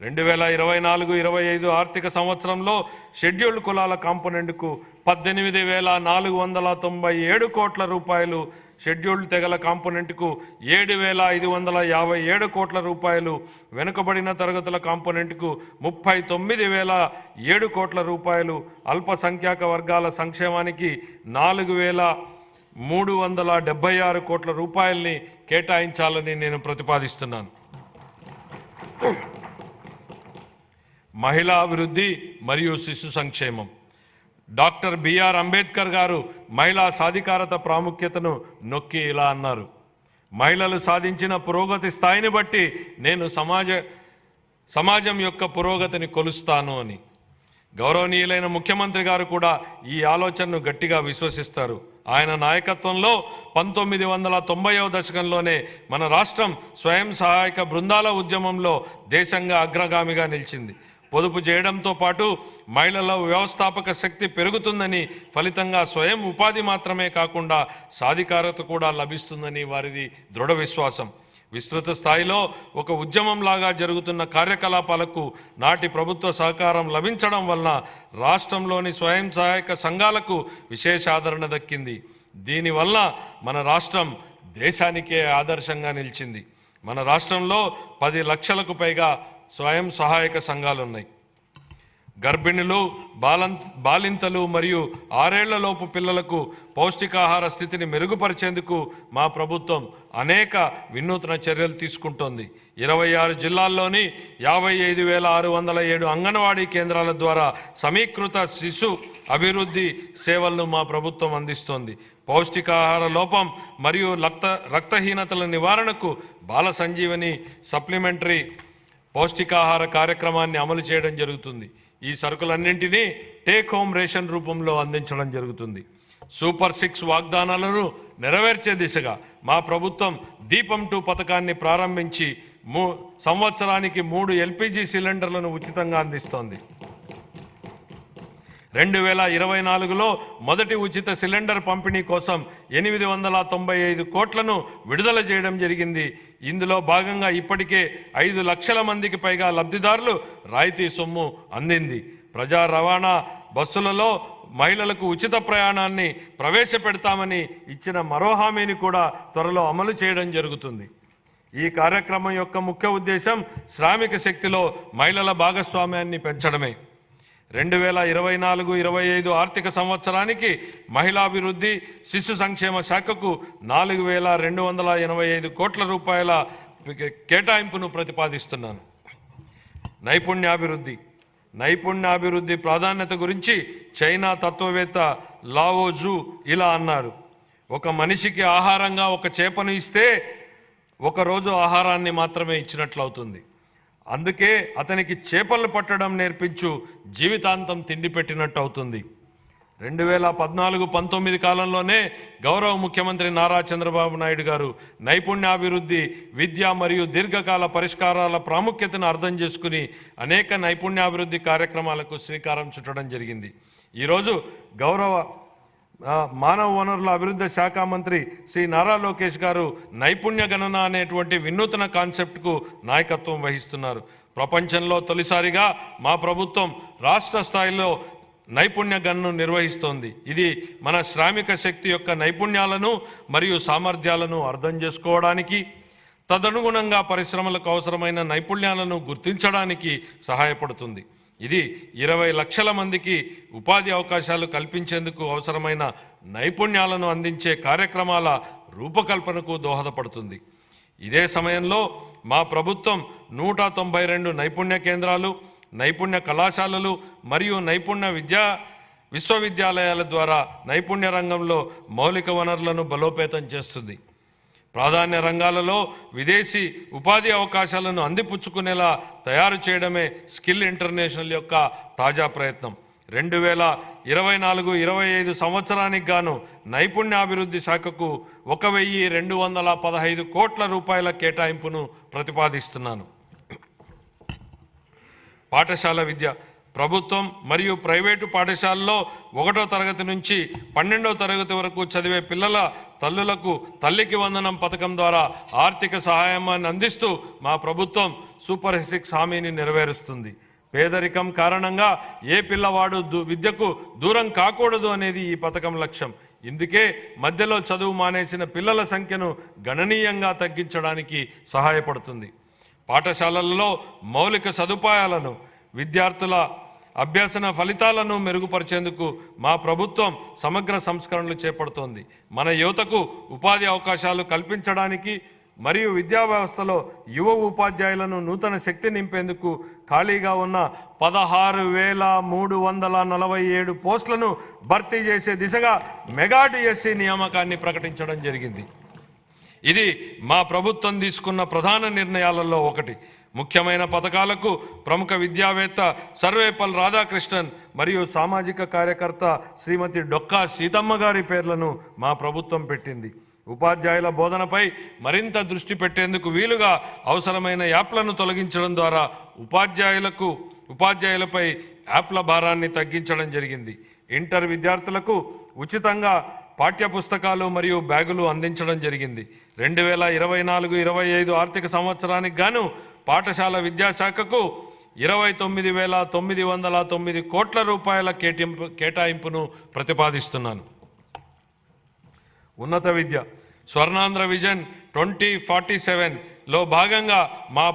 2024-25 ఆర్థిక సంవత్సరంలో షెడ్యూల్డ్ కులాల కాంపోనెంట్కు 18,497 కోట్ల రూపాయలు, షెడ్యూల్డ్ తెగల కాంపోనెంట్కు 7,557 కోట్ల రూపాయలు, వెనుకబడిన తరగతుల కాంపోనెంట్కు 39,007 కోట్ల రూపాయలు, అల్పసంఖ్యాక వర్గాల సంక్షేమానికి 4,376 కోట్ల రూపాయల్ని కేటాయించాలని నేను ప్రతిపాదిస్తున్నాను. మహిళా అభివృద్ధి మరియు శిశు సంక్షేమం. డాక్టర్ బిఆర్ అంబేద్కర్ గారు మహిళా సాధికారత ప్రాముఖ్యతను నొక్కి ఇలా అన్నారు: మహిళలు సాధించిన పురోగతి స్థాయిని బట్టి నేను సమాజం యొక్క పురోగతిని కొలుస్తాను అని. గౌరవనీయులైన ముఖ్యమంత్రి గారు కూడా ఈ ఆలోచనను గట్టిగా విశ్వసిస్తారు. ఆయన నాయకత్వంలో 1990వ దశకంలోనే మన రాష్ట్రం స్వయం సహాయక బృందాల ఉద్యమంలో దేశంగా అగ్రగామిగా నిలిచింది. పొదుపు చేయడంతో పాటు మహిళల వ్యవస్థాపక శక్తి పెరుగుతుందని, ఫలితంగా స్వయం ఉపాధి మాత్రమే కాకుండా సాధికారత కూడా లభిస్తుందని వారిది దృఢ విశ్వాసం. విస్తృత స్థాయిలో ఒక ఉద్యమంలాగా జరుగుతున్న కార్యకలాపాలకు నాటి ప్రభుత్వ సహకారం లభించడం వలన రాష్ట్రంలోని స్వయం సహాయక సంఘాలకు విశేష ఆదరణ దక్కింది. దీనివల్ల మన రాష్ట్రం దేశానికే ఆదర్శంగా నిలిచింది. మన రాష్ట్రంలో 10 లక్షలకు పైగా స్వయం సహాయక సంఘాలు ఉన్నాయి. గర్భిణులు, బాలింతలు మరియు 6 ఏళ్లలోపు పిల్లలకు పౌష్టికాహార స్థితిని మెరుగుపరిచేందుకు మా ప్రభుత్వం అనేక వినూత్న చర్యలు తీసుకుంటోంది. 26 జిల్లాల్లోని 55,607 అంగన్వాడీ కేంద్రాల ద్వారా సమీకృత శిశు అభివృద్ధి సేవలను మా ప్రభుత్వం అందిస్తోంది. పౌష్టికాహార లోపం మరియు రక్తహీనతల నివారణకు బాల సంజీవని సప్లిమెంటరీ పౌష్టికాహార కార్యక్రమాన్ని అమలు చేయడం జరుగుతుంది. ఈ సరుకులన్నింటినీ టేక్ హోమ్ రేషన్ రూపంలో అందించడం జరుగుతుంది. సూపర్ 6 వాగ్దానాలను నెరవేర్చే దిశగా మా ప్రభుత్వం దీపం 2 పథకాన్ని ప్రారంభించి సంవత్సరానికి 3 ఎల్పిజి సిలిండర్లను ఉచితంగా అందిస్తోంది. 2024లో మొదటి ఉచిత సిలిండర్ పంపిణీ కోసం 895 కోట్లను విడుదల చేయడం జరిగింది. ఇందులో భాగంగా ఇప్పటికే 5 లక్షల మందికి పైగా లబ్ధిదారులు రాయితీ సొమ్ము అందింది. ప్రజా రవాణా బస్సులలో మహిళలకు ఉచిత ప్రయాణాన్ని ప్రవేశపెడతామని ఇచ్చిన మరో హామీని కూడా త్వరలో అమలు చేయడం జరుగుతుంది. ఈ కార్యక్రమం యొక్క ముఖ్య ఉద్దేశం శ్రామిక శక్తిలో మహిళల భాగస్వామ్యాన్ని పెంచడమే. 2024-25 ఆర్థిక సంవత్సరానికి మహిళాభివృద్ధి, శిశు సంక్షేమ శాఖకు 4,285 కోట్ల రూపాయల కేటాయింపును ప్రతిపాదిస్తున్నాను. నైపుణ్యాభివృద్ధి ప్రాధాన్యత గురించి చైనా తత్వవేత్త లావో జూ ఇలా అన్నారు: ఒక మనిషికి ఆహారంగా ఒక చేపను ఇస్తే ఒకరోజు ఆహారాన్ని మాత్రమే ఇచ్చినట్లవుతుంది. అందుకే అతనికి చేపలు పట్టడం నేర్పించు, జీవితాంతం తిండి పెట్టినట్టు అవుతుంది. 2014-19 కాలంలోనే గౌరవ ముఖ్యమంత్రి నారా చంద్రబాబు నాయుడు గారు నైపుణ్యాభివృద్ధి, విద్య మరియు దీర్ఘకాల పరిష్కారాల ప్రాముఖ్యతను అర్థం చేసుకుని అనేక నైపుణ్యాభివృద్ధి కార్యక్రమాలకు శ్రీకారం చుట్టడం జరిగింది. ఈరోజు గౌరవ మానవ వనరుల అభివృద్ధి శాఖ మంత్రి శ్రీ నారా లోకేష్ గారు నైపుణ్య గణన అనేటువంటి వినూత్న కాన్సెప్ట్కు నాయకత్వం వహిస్తున్నారు. ప్రపంచంలో తొలిసారిగా మా ప్రభుత్వం రాష్ట్ర స్థాయిలో నైపుణ్య గణనను నిర్వహిస్తోంది. ఇది మన శ్రామిక శక్తి యొక్క నైపుణ్యాలను మరియు సామర్థ్యాలను అర్థం చేసుకోవడానికి, తదనుగుణంగా పరిశ్రమలకు అవసరమైన నైపుణ్యాలను గుర్తించడానికి సహాయపడుతుంది. ఇది 20 లక్షల మందికి ఉపాధి అవకాశాలు కల్పించేందుకు అవసరమైన నైపుణ్యాలను అందించే కార్యక్రమాల రూపకల్పనకు దోహదపడుతుంది. ఇదే సమయంలో మా ప్రభుత్వం 192 నైపుణ్య కేంద్రాలు, నైపుణ్య కళాశాలలు మరియు నైపుణ్య విశ్వవిద్యాలయాల ద్వారా నైపుణ్య రంగంలో మౌలిక వనరులను బలోపేతం చేస్తుంది. ప్రాధాన్య రంగాలలో విదేశీ ఉపాధి అవకాశాలను అందిపుచ్చుకునేలా తయారు చేయడమే స్కిల్ ఇంటర్నేషనల్ యొక్క తాజా ప్రయత్నం. 2024-25 సంవత్సరానికి గాను నైపుణ్యాభివృద్ధి శాఖకు 1,215 కోట్ల రూపాయల కేటాయింపును ప్రతిపాదిస్తున్నాను. పాఠశాల విద్య. ప్రభుత్వం మరియు ప్రైవేటు పాఠశాలలో 1వ తరగతి నుంచి 12వ తరగతి వరకు చదివే పిల్లల తల్లులకు తల్లికి వందనం పథకం ద్వారా ఆర్థిక సహాయాన్ని అందిస్తూ మా ప్రభుత్వం సూపర్ 6 హామీని నెరవేరుస్తుంది. పేదరికం కారణంగా ఏ పిల్లవాడు విద్యకు దూరం కాకూడదు అనేది ఈ పథకం లక్ష్యం. ఇందుకే మధ్యలో చదువు మానేసిన పిల్లల సంఖ్యను గణనీయంగా తగ్గించడానికి సహాయపడుతుంది. పాఠశాలలలో మౌలిక సదుపాయాలను, విద్యార్థుల అభ్యసన ఫలితాలను మెరుగుపరిచేందుకు మా ప్రభుత్వం సమగ్ర సంస్కరణలు చేపడుతోంది. మన యువతకు ఉపాధి అవకాశాలు కల్పించడానికి మరియు విద్యా వ్యవస్థలో యువ ఉపాధ్యాయులను నూతన శక్తి నింపేందుకు ఖాళీగా ఉన్న 16,347 పోస్టులను భర్తీ చేసే దిశగా మెగా డిఎస్సి నియామకాన్ని ప్రకటించడం జరిగింది. ఇది మా ప్రభుత్వం తీసుకున్న ప్రధాన నిర్ణయాలలో ఒకటి. ముఖ్యమైన పథకాలకు ప్రముఖ విద్యావేత్త సర్వేపల్లి రాధాకృష్ణన్ మరియు సామాజిక కార్యకర్త శ్రీమతి డొక్కా సీతమ్మ గారి పేర్లను మా ప్రభుత్వం పెట్టింది. ఉపాధ్యాయుల బోధనపై మరింత దృష్టి పెట్టేందుకు వీలుగా అవసరమైన యాప్లను తొలగించడం ద్వారా ఉపాధ్యాయులపై యాప్ల భారాన్ని తగ్గించడం జరిగింది. ఇంటర్ విద్యార్థులకు ఉచితంగా పాఠ్యపుస్తకాలు మరియు బ్యాగులు అందించడం జరిగింది. 2024-25 ఆర్థిక సంవత్సరానికి గాను పాఠశాల విద్యాశాఖకు 29,909 కోట్ల రూపాయల కేటాయింపును ప్రతిపాదిస్తున్నాను. ఉన్నత విద్య. స్వర్ణాంధ్ర విజన్ 2047లో భాగంగా మా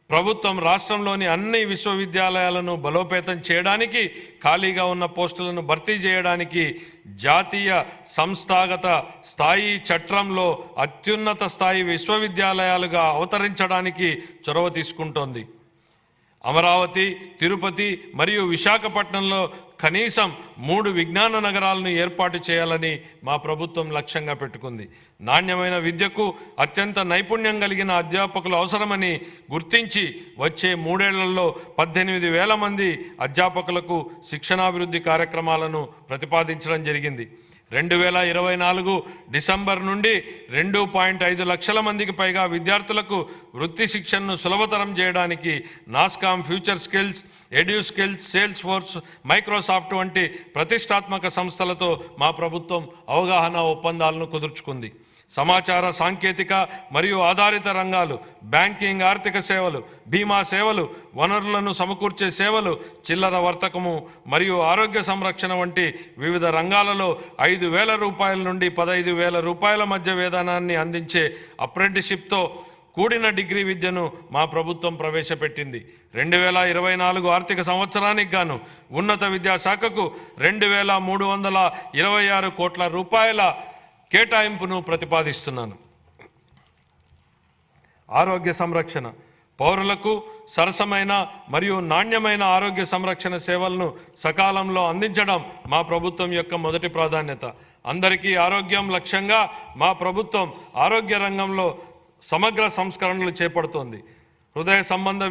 ప్రభుత్వం రాష్ట్రంలోని అన్ని విశ్వవిద్యాలయాలను బలోపేతం చేయడానికి, ఖాళీగా ఉన్న పోస్టులను భర్తీ చేయడానికి జాతీయ సంస్థాగత స్థాయి చట్రంలో అత్యున్నత స్థాయి విశ్వవిద్యాలయాలుగా అవతరించడానికి చొరవ తీసుకుంటోంది. అమరావతి, తిరుపతి మరియు విశాఖపట్నంలో కనీసం 3 విజ్ఞాన నగరాలను ఏర్పాటు చేయాలని మా ప్రభుత్వం లక్ష్యంగా పెట్టుకుంది. నాణ్యమైన విద్యకు అత్యంత నైపుణ్యం కలిగిన అధ్యాపకులు అవసరమని గుర్తించి వచ్చే 3 ఏళ్లలో 18,000 మంది అధ్యాపకులకు శిక్షణాభివృద్ధి కార్యక్రమాలను ప్రతిపాదించడం జరిగింది. 2024 డిసెంబర్ నుండి 2.5 లక్షల మందికి పైగా విద్యార్థులకు వృత్తి శిక్షణను సులభతరం చేయడానికి NASSCOM, future skills, edu skills, sales force, Microsoft వంటి ప్రతిష్టాత్మక సంస్థలతో మా ప్రభుత్వం అవగాహన ఒప్పందాలను కుదుర్చుకుంది. సమాచార సాంకేతిక మరియు ఆధారిత రంగాలు, బ్యాంకింగ్, ఆర్థిక సేవలు, బీమా సేవలు, వనరులను సమకూర్చే సేవలు, చిల్లర వర్తకము మరియు ఆరోగ్య సంరక్షణ వంటి వివిధ రంగాలలో 5,000 రూపాయల నుండి 15,000 రూపాయల మధ్య వేతనాన్ని అందించే అప్రెంటిస్షిప్తో కూడిన డిగ్రీ విద్యను మా ప్రభుత్వం ప్రవేశపెట్టింది. 2024 ఆర్థిక సంవత్సరానికి గాను ఉన్నత విద్యాశాఖకు 2,326 కోట్ల రూపాయల కేటాయింపును ప్రతిపాదిస్తున్నాను. ఆరోగ్య సంరక్షణ. పౌరులకు సరసమైన మరియు నాణ్యమైన ఆరోగ్య సంరక్షణ సేవలను సకాలంలో అందించడం మా ప్రభుత్వం యొక్క మొదటి ప్రాధాన్యత. అందరికీ ఆరోగ్యం లక్ష్యంగా మా ప్రభుత్వం ఆరోగ్య రంగంలో సమగ్ర సంస్కరణలు చేపడుతోంది. హృదయ సంబంధ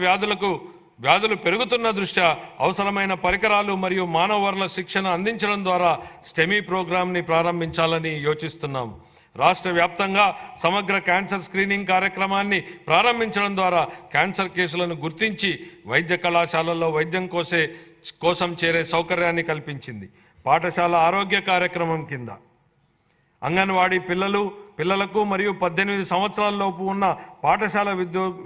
వ్యాధులు పెరుగుతున్న దృష్ట్యా అవసరమైన పరికరాలు మరియు మానవ వనరుల శిక్షణ అందించడం ద్వారా స్టెమీ ప్రోగ్రాంని ప్రారంభించాలని యోచిస్తున్నాం. రాష్ట్ర వ్యాప్తంగా సమగ్ర క్యాన్సర్ స్క్రీనింగ్ కార్యక్రమాన్ని ప్రారంభించడం ద్వారా క్యాన్సర్ కేసులను గుర్తించి వైద్య కళాశాలల్లో వైద్యం కోసం చేరే సౌకర్యాన్ని కల్పించింది. పాఠశాల ఆరోగ్య కార్యక్రమం కింద అంగన్వాడీ పిల్లలకు మరియు 18 సంవత్సరాల లోపు ఉన్న పాఠశాల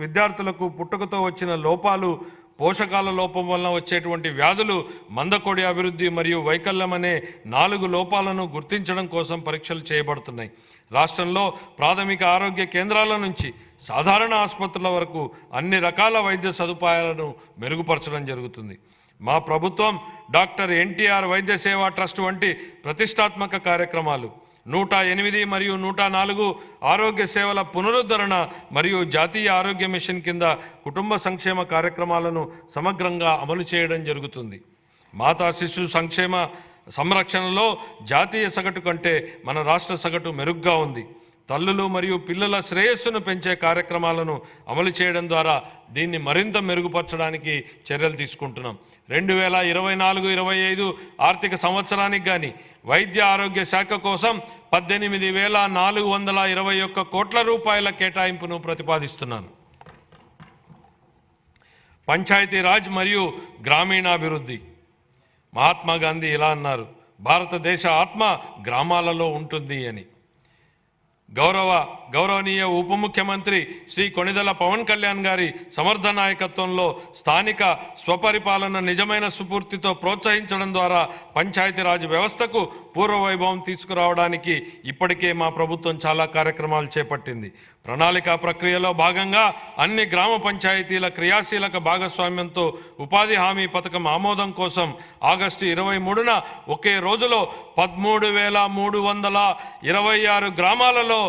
విద్యార్థులకు పుట్టుకతో వచ్చిన లోపాలు, పోషకాల లోపం వలన వచ్చేటువంటి వ్యాధులు, మందకొడి అభివృద్ధి మరియు వైకల్యం అనే 4 లోపాలను గుర్తించడం కోసం పరీక్షలు చేయబడుతున్నాయి. రాష్ట్రంలో ప్రాథమిక ఆరోగ్య కేంద్రాల నుంచి సాధారణ ఆసుపత్రుల వరకు అన్ని రకాల వైద్య సదుపాయాలను మెరుగుపరచడం జరుగుతుంది. మా ప్రభుత్వం డాక్టర్ ఎన్టీఆర్ వైద్య సేవా ట్రస్ట్ వంటి ప్రతిష్టాత్మక కార్యక్రమాలు, 108 మరియు 104 ఆరోగ్య సేవల పునరుద్ధరణ మరియు జాతీయ ఆరోగ్య మిషన్ కింద కుటుంబ సంక్షేమ కార్యక్రమాలను సమగ్రంగా అమలు చేయడం జరుగుతుంది. మాతా శిశు సంక్షేమ సంరక్షణలో జాతీయ సగటు కంటే మన రాష్ట్ర సగటు మెరుగ్గా ఉంది. తల్లులు మరియు పిల్లల శ్రేయస్సును పెంచే కార్యక్రమాలను అమలు చేయడం ద్వారా దీన్ని మరింత మెరుగుపరచడానికి చర్యలు తీసుకుంటున్నాం. 2024-25 ఆర్థిక సంవత్సరానికి కానీ వైద్య ఆరోగ్య శాఖ కోసం 18,421 కోట్ల రూపాయల కేటాయింపును ప్రతిపాదిస్తున్నాను. పంచాయతీరాజ్ మరియు గ్రామీణాభివృద్ధి. మహాత్మా గాంధీ ఇలా అన్నారు, భారతదేశ ఆత్మ గ్రామాలలో ఉంటుంది అని. గౌరవనీయ ఉప ముఖ్యమంత్రి శ్రీ కొణిదెల పవన్ కళ్యాణ్ గారి సమర్థ నాయకత్వంలో స్థానిక స్వపరిపాలన నిజమైన స్ఫూర్తితో ప్రోత్సహించడం ద్వారా పంచాయతీరాజ్ వ్యవస్థకు పూర్వవైభవం తీసుకురావడానికి ఇప్పటికే మా ప్రభుత్వం చాలా కార్యక్రమాలు చేపట్టింది. ప్రణాళిక ప్రక్రియలో భాగంగా అన్ని గ్రామ పంచాయతీల క్రియాశీలక భాగస్వామ్యంతో ఉపాధి హామీ పథకం ఆమోదం కోసం ఆగస్టు 23న ఒకే రోజులో 13,326 గ్రామాలలో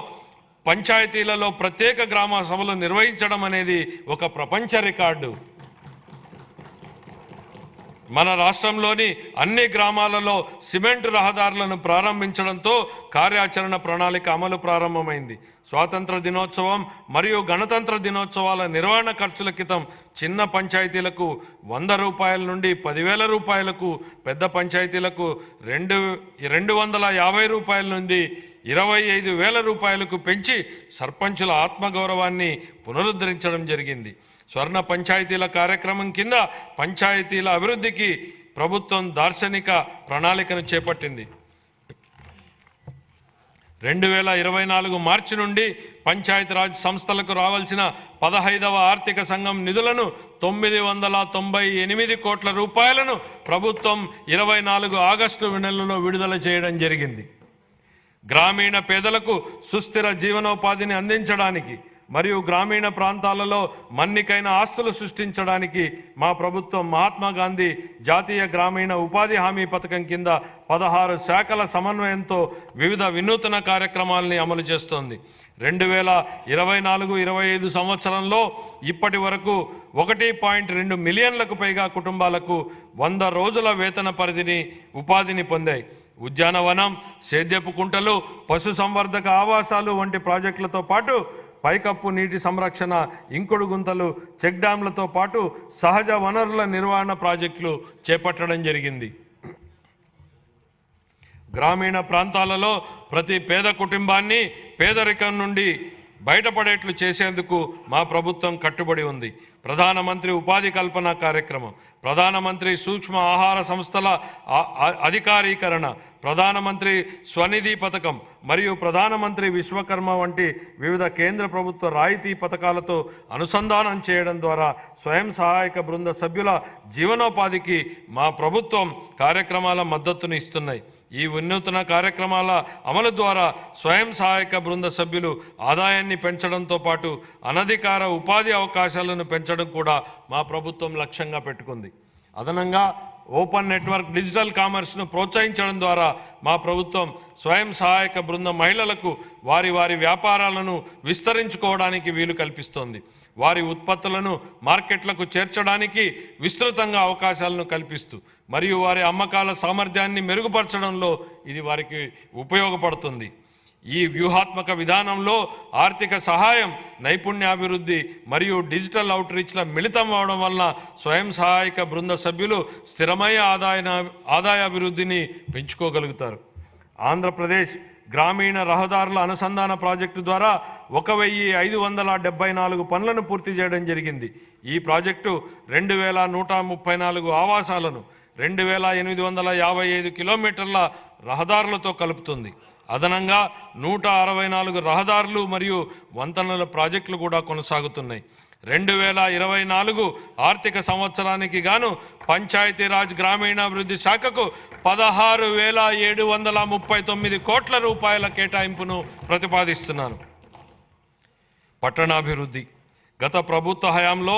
పంచాయతీలలో ప్రత్యేక గ్రామ సభలు నిర్వహించడం అనేది ఒక ప్రపంచ రికార్డు. మన రాష్ట్రంలోని అన్ని గ్రామాలలో సిమెంట్ రహదారులను ప్రారంభించడంతో కార్యాచరణ ప్రణాళిక అమలు ప్రారంభమైంది. స్వాతంత్ర దినోత్సవం మరియు గణతంత్ర దినోత్సవాల నిర్వహణ ఖర్చుల క్రితం చిన్న పంచాయతీలకు 100 రూపాయల నుండి 10,000 రూపాయలకు, పెద్ద పంచాయతీలకు 250 రూపాయల నుండి 25,000 రూపాయలకు పెంచి సర్పంచుల ఆత్మగౌరవాన్ని పునరుద్ధరించడం జరిగింది. స్వర్ణ పంచాయతీల కార్యక్రమం కింద పంచాయతీల అభివృద్ధికి ప్రభుత్వం దార్శనిక ప్రణాళికను చేపట్టింది. 2024 మార్చి నుండి పంచాయతీరాజ్ సంస్థలకు రావాల్సిన 15వ ఆర్థిక సంఘం నిధులను 998 కోట్ల రూపాయలను ప్రభుత్వం 24 ఆగస్టు నెలలో విడుదల చేయడం జరిగింది. గ్రామీణ పేదలకు సుస్థిర జీవనోపాధిని అందించడానికి మరియు గ్రామీణ ప్రాంతాలలో మన్నికైన ఆస్తులు సృష్టించడానికి మా ప్రభుత్వం మహాత్మా గాంధీ జాతీయ గ్రామీణ ఉపాధి హామీ పథకం కింద 16 శాఖల సమన్వయంతో వివిధ వినూత్న కార్యక్రమాలని అమలు చేస్తోంది. 2024-25 సంవత్సరంలో ఇప్పటి వరకు 1.2 మిలియన్లకు పైగా కుటుంబాలకు 100 రోజుల వేతన పరిధిని ఉపాధిని పొందాయి. ఉద్యానవనం, సేద్యపు కుంటలు, పశు సంవర్ధక ఆవాసాలు వంటి ప్రాజెక్టులతో పాటు పైకప్పు నీటి సంరక్షణ, ఇంకుడు గుంతలు, చెక్ డ్యాంలతో పాటు సహజ వనరుల నిర్వహణ ప్రాజెక్టులు చేపట్టడం జరిగింది. గ్రామీణ ప్రాంతాలలో ప్రతి పేద కుటుంబాన్ని పేదరికం నుండి బయటపడేట్లు చేసేందుకు మా ప్రభుత్వం కట్టుబడి ఉంది. ప్రధానమంత్రి ఉపాధి కల్పన కార్యక్రమం, ప్రధానమంత్రి సూక్ష్మ ఆహార సంస్థల అధికారీకరణ, ప్రధానమంత్రి స్వనిధి పథకం మరియు ప్రధానమంత్రి విశ్వకర్మ వంటి వివిధ కేంద్ర ప్రభుత్వ రాయితీ పథకాలతో అనుసంధానం చేయడం ద్వారా స్వయం సహాయక బృంద సభ్యుల జీవనోపాధికి మా ప్రభుత్వం కార్యక్రమాల మద్దతును ఇస్తున్నాయి. ఈ వినూత్న కార్యక్రమాల అమలు ద్వారా స్వయం సహాయక బృంద సభ్యులు ఆదాయాన్ని పెంచడంతో పాటు అనధికార ఉపాధి అవకాశాలను పెంచడం కూడా మా ప్రభుత్వం లక్ష్యంగా పెట్టుకుంది. అదనంగా ఓపెన్ నెట్వర్క్ డిజిటల్ కామర్స్ను ప్రోత్సహించడం ద్వారా మా ప్రభుత్వం స్వయం సహాయక బృంద మహిళలకు వారి వ్యాపారాలను విస్తరించుకోవడానికి వీలు కల్పిస్తోంది. వారి ఉత్పత్తులను మార్కెట్లకు చేర్చడానికి విస్తృతంగా అవకాశాలను కల్పిస్తూ మరియు వారి అమ్మకాల సామర్థ్యాన్ని మెరుగుపరచడంలో ఇది వారికి ఉపయోగపడుతుంది. ఈ వ్యూహాత్మక విధానంలో ఆర్థిక సహాయం, నైపుణ్యాభివృద్ధి మరియు డిజిటల్ అవుట్రీచ్ల మిళితం అవడం వలన స్వయం సహాయక బృంద సభ్యులు స్థిరమైన ఆదాయాభివృద్ధిని పెంచుకోగలుగుతారు. ఆంధ్రప్రదేశ్ గ్రామీణ రహదారుల అనుసంధాన ప్రాజెక్టు ద్వారా 1,574 పనులను పూర్తి చేయడం జరిగింది. ఈ ప్రాజెక్టు 2,134 ఆవాసాలను 2,855 కిలోమీటర్ల రహదారులతో కలుపుతుంది. అదనంగా 164 రహదారులు మరియు వంతెనల ప్రాజెక్టులు కూడా కొనసాగుతున్నాయి. 2024 ఆర్థిక సంవత్సరానికి గాను పంచాయతీరాజ్ గ్రామీణాభివృద్ధి శాఖకు 16,739 కోట్ల రూపాయల కేటాయింపును ప్రతిపాదిస్తున్నాను. పట్టణాభివృద్ధి. గత ప్రభుత్వ హయాంలో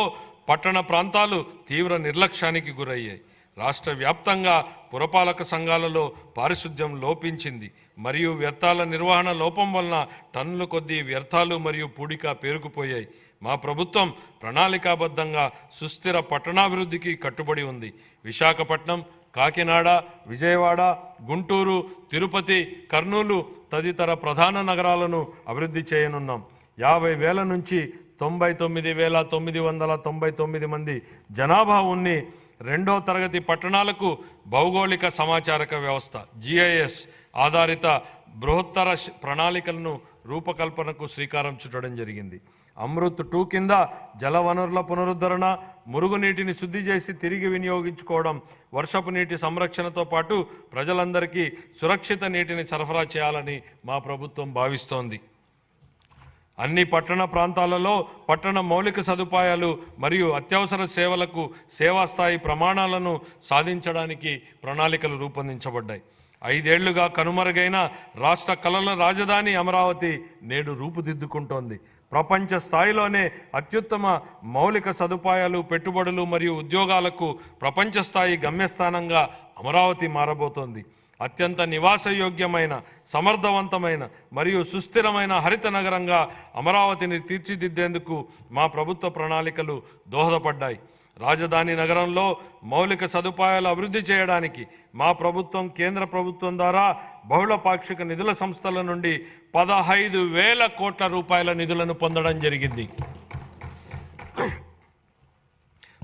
పట్టణ ప్రాంతాలు తీవ్ర నిర్లక్ష్యానికి గురయ్యాయి. రాష్ట్ర వ్యాప్తంగా పురపాలక సంఘాలలో పారిశుద్ధ్యం లోపించింది మరియు వ్యర్థాల నిర్వహణ లోపం వలన టన్నుల కొద్దీ వ్యర్థాలు మరియు పూడిక పేరుకుపోయాయి. మా ప్రభుత్వం ప్రణాళికాబద్ధంగా సుస్థిర పట్టణాభివృద్ధికి కట్టుబడి ఉంది. విశాఖపట్నం, కాకినాడ, విజయవాడ, గుంటూరు, తిరుపతి, కర్నూలు తదితర ప్రధాన నగరాలను అభివృద్ధి చేయనున్నాం. 50,000 నుంచి 99,999 మంది జనాభా ఉన్ని రెండో తరగతి పట్టణాలకు భౌగోళిక సమాచారక వ్యవస్థ GIS ఆధారిత బృహత్తర ప్రణాళికలను రూపకల్పనకు శ్రీకారం చుట్టడం జరిగింది. అమృత్ 2 కింద జలవనరుల పునరుద్ధరణ, మురుగునీటిని శుద్ధి చేసి తిరిగి వినియోగించుకోవడం, వర్షపు నీటి సంరక్షణతో పాటు ప్రజలందరికీ సురక్షిత నీటిని సరఫరా చేయాలని మా ప్రభుత్వం భావిస్తోంది. అన్ని పట్టణ ప్రాంతాలలో పట్టణ మౌలిక సదుపాయాలు మరియు అత్యవసర సేవలకు సేవా స్థాయి ప్రమాణాలను సాధించడానికి ప్రణాళికలు రూపొందించబడ్డాయి. 5 ఏళ్లుగా కనుమరుగైన రాష్ట్ర కళల రాజధాని అమరావతి నేడు రూపుదిద్దుకుంటోంది. ప్రపంచ స్థాయిలోనే అత్యుత్తమ మౌలిక సదుపాయాలు, పెట్టుబడులు మరియు ఉద్యోగాలకు ప్రపంచ స్థాయి గమ్యస్థానంగా అమరావతి మారబోతోంది. అత్యంత నివాసయోగ్యమైన, సమర్థవంతమైన మరియు సుస్థిరమైన హరిత నగరంగా అమరావతిని తీర్చిదిద్దేందుకు మా ప్రభుత్వ ప్రణాళికలు దోహదపడ్డాయి. రాజధాని నగరంలో మౌలిక సదుపాయాలు అభివృద్ధి చేయడానికి మా ప్రభుత్వం కేంద్ర ప్రభుత్వం ద్వారా బహుళ పాక్షిక నిధుల సంస్థల నుండి 15,000 కోట్ల రూపాయల నిధులను పొందడం జరిగింది.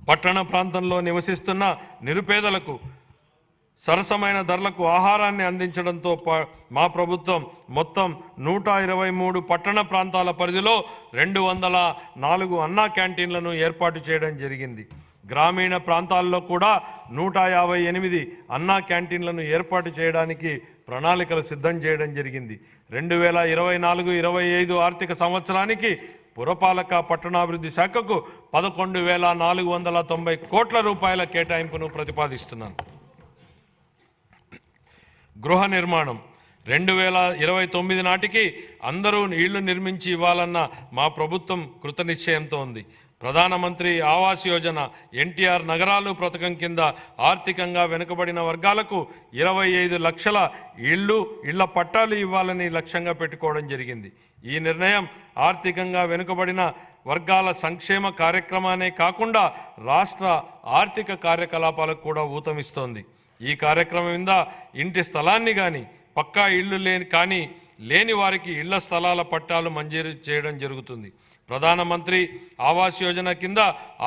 పట్టణ ప్రాంతంలో నివసిస్తున్న నిరుపేదలకు సరసమైన ధరలకు ఆహారాన్ని అందించడంతో మా ప్రభుత్వం మొత్తం 123 పట్టణ ప్రాంతాల పరిధిలో 204 అన్నా క్యాంటీన్లను ఏర్పాటు చేయడం జరిగింది. గ్రామీణ ప్రాంతాల్లో కూడా 158 అన్నా క్యాంటీన్లను ఏర్పాటు చేయడానికి ప్రణాళికలు సిద్ధం చేయడం జరిగింది. 2024-25 ఆర్థిక సంవత్సరానికి పురపాలక పట్టణాభివృద్ధి శాఖకు 11,490 కోట్ల రూపాయల కేటాయింపును ప్రతిపాదిస్తున్నాను. గృహ నిర్మాణం. 2029 నాటికి అందరూ ఇళ్లు నిర్మించి ఇవ్వాలన్న మా ప్రభుత్వం కృతనిశ్చయంతో ఉంది. ప్రధానమంత్రి ఆవాస్ యోజన, NTR నగరాలు పథకం కింద ఆర్థికంగా వెనుకబడిన వర్గాలకు 25 లక్షల ఇళ్ల పట్టాలు ఇవ్వాలని లక్ష్యంగా పెట్టుకోవడం జరిగింది. ఈ నిర్ణయం ఆర్థికంగా వెనుకబడిన వర్గాల సంక్షేమ కార్యక్రమానే కాకుండా రాష్ట్ర ఆర్థిక కార్యకలాపాలకు కూడా ఊతమిస్తోంది. ఈ కార్యక్రమం కింద ఇంటి స్థలాన్ని కానీ పక్కా ఇళ్ళు లేని వారికి ఇళ్ల స్థలాల పట్టాలు మంజూరు చేయడం జరుగుతుంది. ప్రధానమంత్రి ఆవాస్ యోజన కింద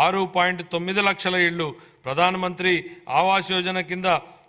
6.9 లక్షల ఇళ్ళు, ప్రధానమంత్రి ఆవాస్ యోజన కింద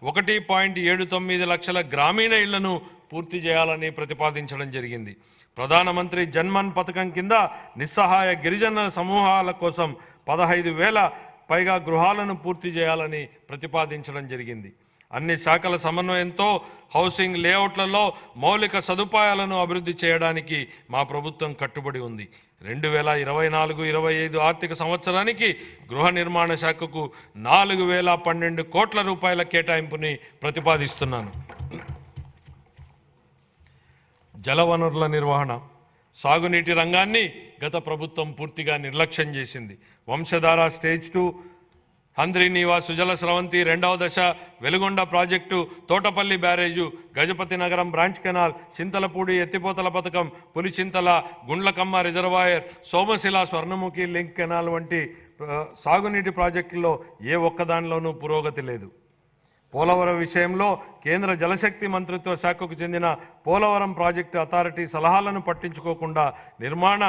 1.79 లక్షల గ్రామీణ ఇళ్లను పూర్తి చేయాలని ప్రతిపాదించడం జరిగింది. ప్రధానమంత్రి జన్మన్ పథకం కింద నిస్సహాయ గిరిజన సమూహాల కోసం 15,000 పైగా గృహాలను పూర్తి చేయాలని ప్రతిపాదించడం జరిగింది. అన్ని శాఖల సమన్వయంతో హౌసింగ్ లేఅవుట్లలో మౌలిక సదుపాయాలను అభివృద్ధి చేయడానికి మా ప్రభుత్వం కట్టుబడి ఉంది. 2024-25 ఆర్థిక సంవత్సరానికి గృహ నిర్మాణ శాఖకు 4,012 కోట్ల రూపాయల కేటాయింపుని ప్రతిపాదిస్తున్నాను. జలవనరుల నిర్వహణ. సాగునీటి రంగాన్ని గత ప్రభుత్వం పూర్తిగా నిర్లక్ష్యం చేసింది. వంశధార స్టేజ్ 2, హంద్రీనీవా సుజల స్రవంతి 2వ దశ, వెలుగొండ ప్రాజెక్టు, తోటపల్లి బ్యారేజు, గజపతి నగరం బ్రాంచ్ కెనాల్, చింతలపూడి ఎత్తిపోతల పథకం, Pulichintala, Gundlakamma reservoir, Somasila Swarnamukhi link canal వంటి సాగునీటి ప్రాజెక్టుల్లో ఏ ఒక్కదానిలోనూ పురోగతి లేదు. పోలవరం విషయంలో కేంద్ర జలశక్తి మంత్రిత్వ శాఖకు చెందిన పోలవరం ప్రాజెక్టు అథారిటీ సలహాలను పట్టించుకోకుండా నిర్మాణ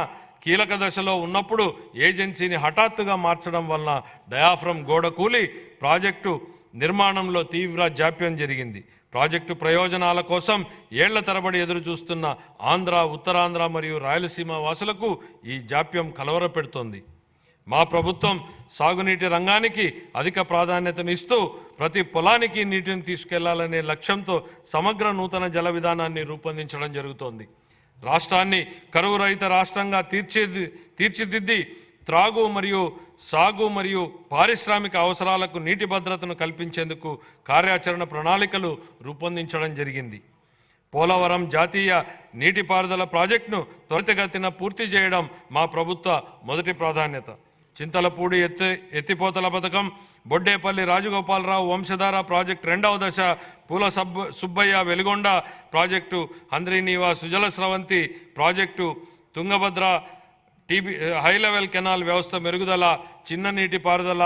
కీలక దశలో ఉన్నప్పుడు ఏజెన్సీని హఠాత్తుగా మార్చడం వలన డయాఫ్రమ్ గోడ కూలి ప్రాజెక్టు నిర్మాణంలో తీవ్ర జాప్యం జరిగింది. ప్రాజెక్టు ప్రయోజనాల కోసం ఏళ్ల తరబడి ఎదురు చూస్తున్న ఆంధ్ర, ఉత్తరాంధ్ర మరియు రాయలసీమ వాసులకు ఈ జాప్యం కలవరపెడుతోంది. మా ప్రభుత్వం సాగునీటి రంగానికి అధిక ప్రాధాన్యతనిస్తూ ప్రతి పొలానికి నీటిని తీసుకెళ్లాలనే లక్ష్యంతో సమగ్ర నూతన జల విధానాన్ని రూపొందించడం జరుగుతోంది. రాష్ట్రాన్ని కరువు రహిత రాష్ట్రంగా తీర్చిదిద్ది త్రాగు మరియు సాగు మరియు పారిశ్రామిక అవసరాలకు నీటి భద్రతను కల్పించేందుకు కార్యాచరణ ప్రణాళికలు రూపొందించడం జరిగింది. పోలవరం జాతీయ నీటిపారుదల ప్రాజెక్టును త్వరితగతిన పూర్తి చేయడం మా ప్రభుత్వ మొదటి ప్రాధాన్యత. చింతలపూడి ఎత్తిపోతల పథకం, బొడ్డేపల్లి రాజగోపాలరావు వంశధార ప్రాజెక్టు రెండవ దశ, పూల Subbaiah Veligonda project, Handrineeva Sujala Sravanthi project, Tungabhadra high level canal వ్యవస్థ మెరుగుదల, చిన్న నీటిపారుదల,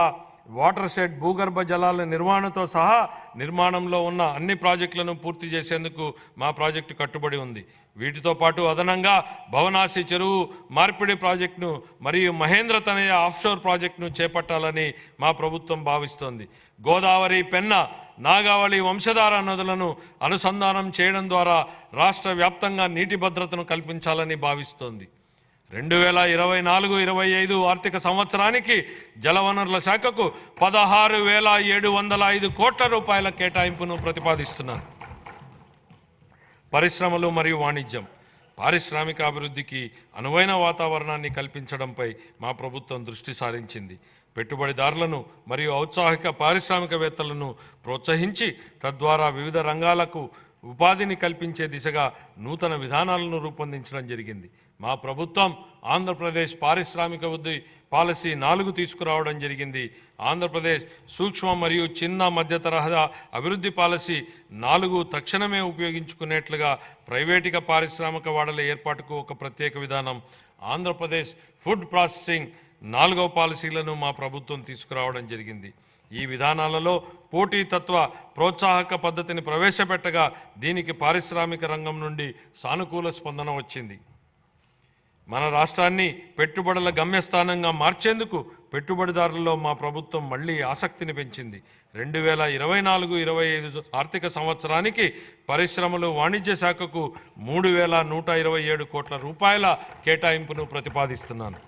వాటర్ షెడ్, భూగర్భ జలాల నిర్వహణతో సహా నిర్మాణంలో ఉన్న అన్ని ప్రాజెక్టులను పూర్తి చేసేందుకు మా ప్రాజెక్టు కట్టుబడి ఉంది. వీటితో పాటు అదనంగా భవనాసి చెరువు మార్పిడి ప్రాజెక్టును మరియు మహేంద్ర తనయ ఆఫ్షోర్ ప్రాజెక్టును చేపట్టాలని మా ప్రభుత్వం భావిస్తోంది. గోదావరి, పెన్న, నాగావళి వంశధార నదులను అనుసంధానం చేయడం ద్వారా రాష్ట్ర వ్యాప్తంగా నీటి భద్రతను కల్పించాలని భావిస్తోంది. 2024-25 ఆర్థిక సంవత్సరానికి జలవనరుల శాఖకు 16,705 కోట్ల రూపాయల కేటాయింపును ప్రతిపాదిస్తున్నాను. పరిశ్రమలు మరియు వాణిజ్యం, పారిశ్రామిక అభివృద్ధికి అనువైన వాతావరణాన్ని కల్పించడంపై మా ప్రభుత్వం దృష్టి సారించింది. పెట్టుబడిదారులను మరియు ఔత్సాహిక పారిశ్రామికవేత్తలను ప్రోత్సహించి తద్వారా వివిధ రంగాలకు ఉపాధిని కల్పించే దిశగా నూతన విధానాలను రూపొందించడం జరిగింది. మా ప్రభుత్వం ఆంధ్రప్రదేశ్ పారిశ్రామిక వృద్ధి పాలసీ 4 తీసుకురావడం జరిగింది. ఆంధ్రప్రదేశ్ సూక్ష్మ మరియు చిన్న మధ్య తరహా అభివృద్ధి పాలసీ 4 తక్షణమే ఉపయోగించుకునేట్లుగా ప్రైవేటిక పారిశ్రామిక వాడల ఏర్పాటుకు ఒక ప్రత్యేక విధానం, ఆంధ్రప్రదేశ్ ఫుడ్ ప్రాసెసింగ్ 4వ పాలసీలను మా ప్రభుత్వం తీసుకురావడం జరిగింది. ఈ విధానాలలో పోటీతత్వ ప్రోత్సాహక పద్ధతిని ప్రవేశపెట్టగా దీనికి పారిశ్రామిక రంగం నుండి సానుకూల స్పందన వచ్చింది. మన రాష్ట్రాన్ని పెట్టుబడుల గమ్యస్థానంగా మార్చేందుకు పెట్టుబడిదారులలో మా ప్రభుత్వం మళ్లీ ఆసక్తిని పెంచింది. 2024-25 ఆర్థిక సంవత్సరానికి పరిశ్రమలు వాణిజ్య శాఖకు 3,127 కోట్ల రూపాయల కేటాయింపును ప్రతిపాదిస్తున్నాను.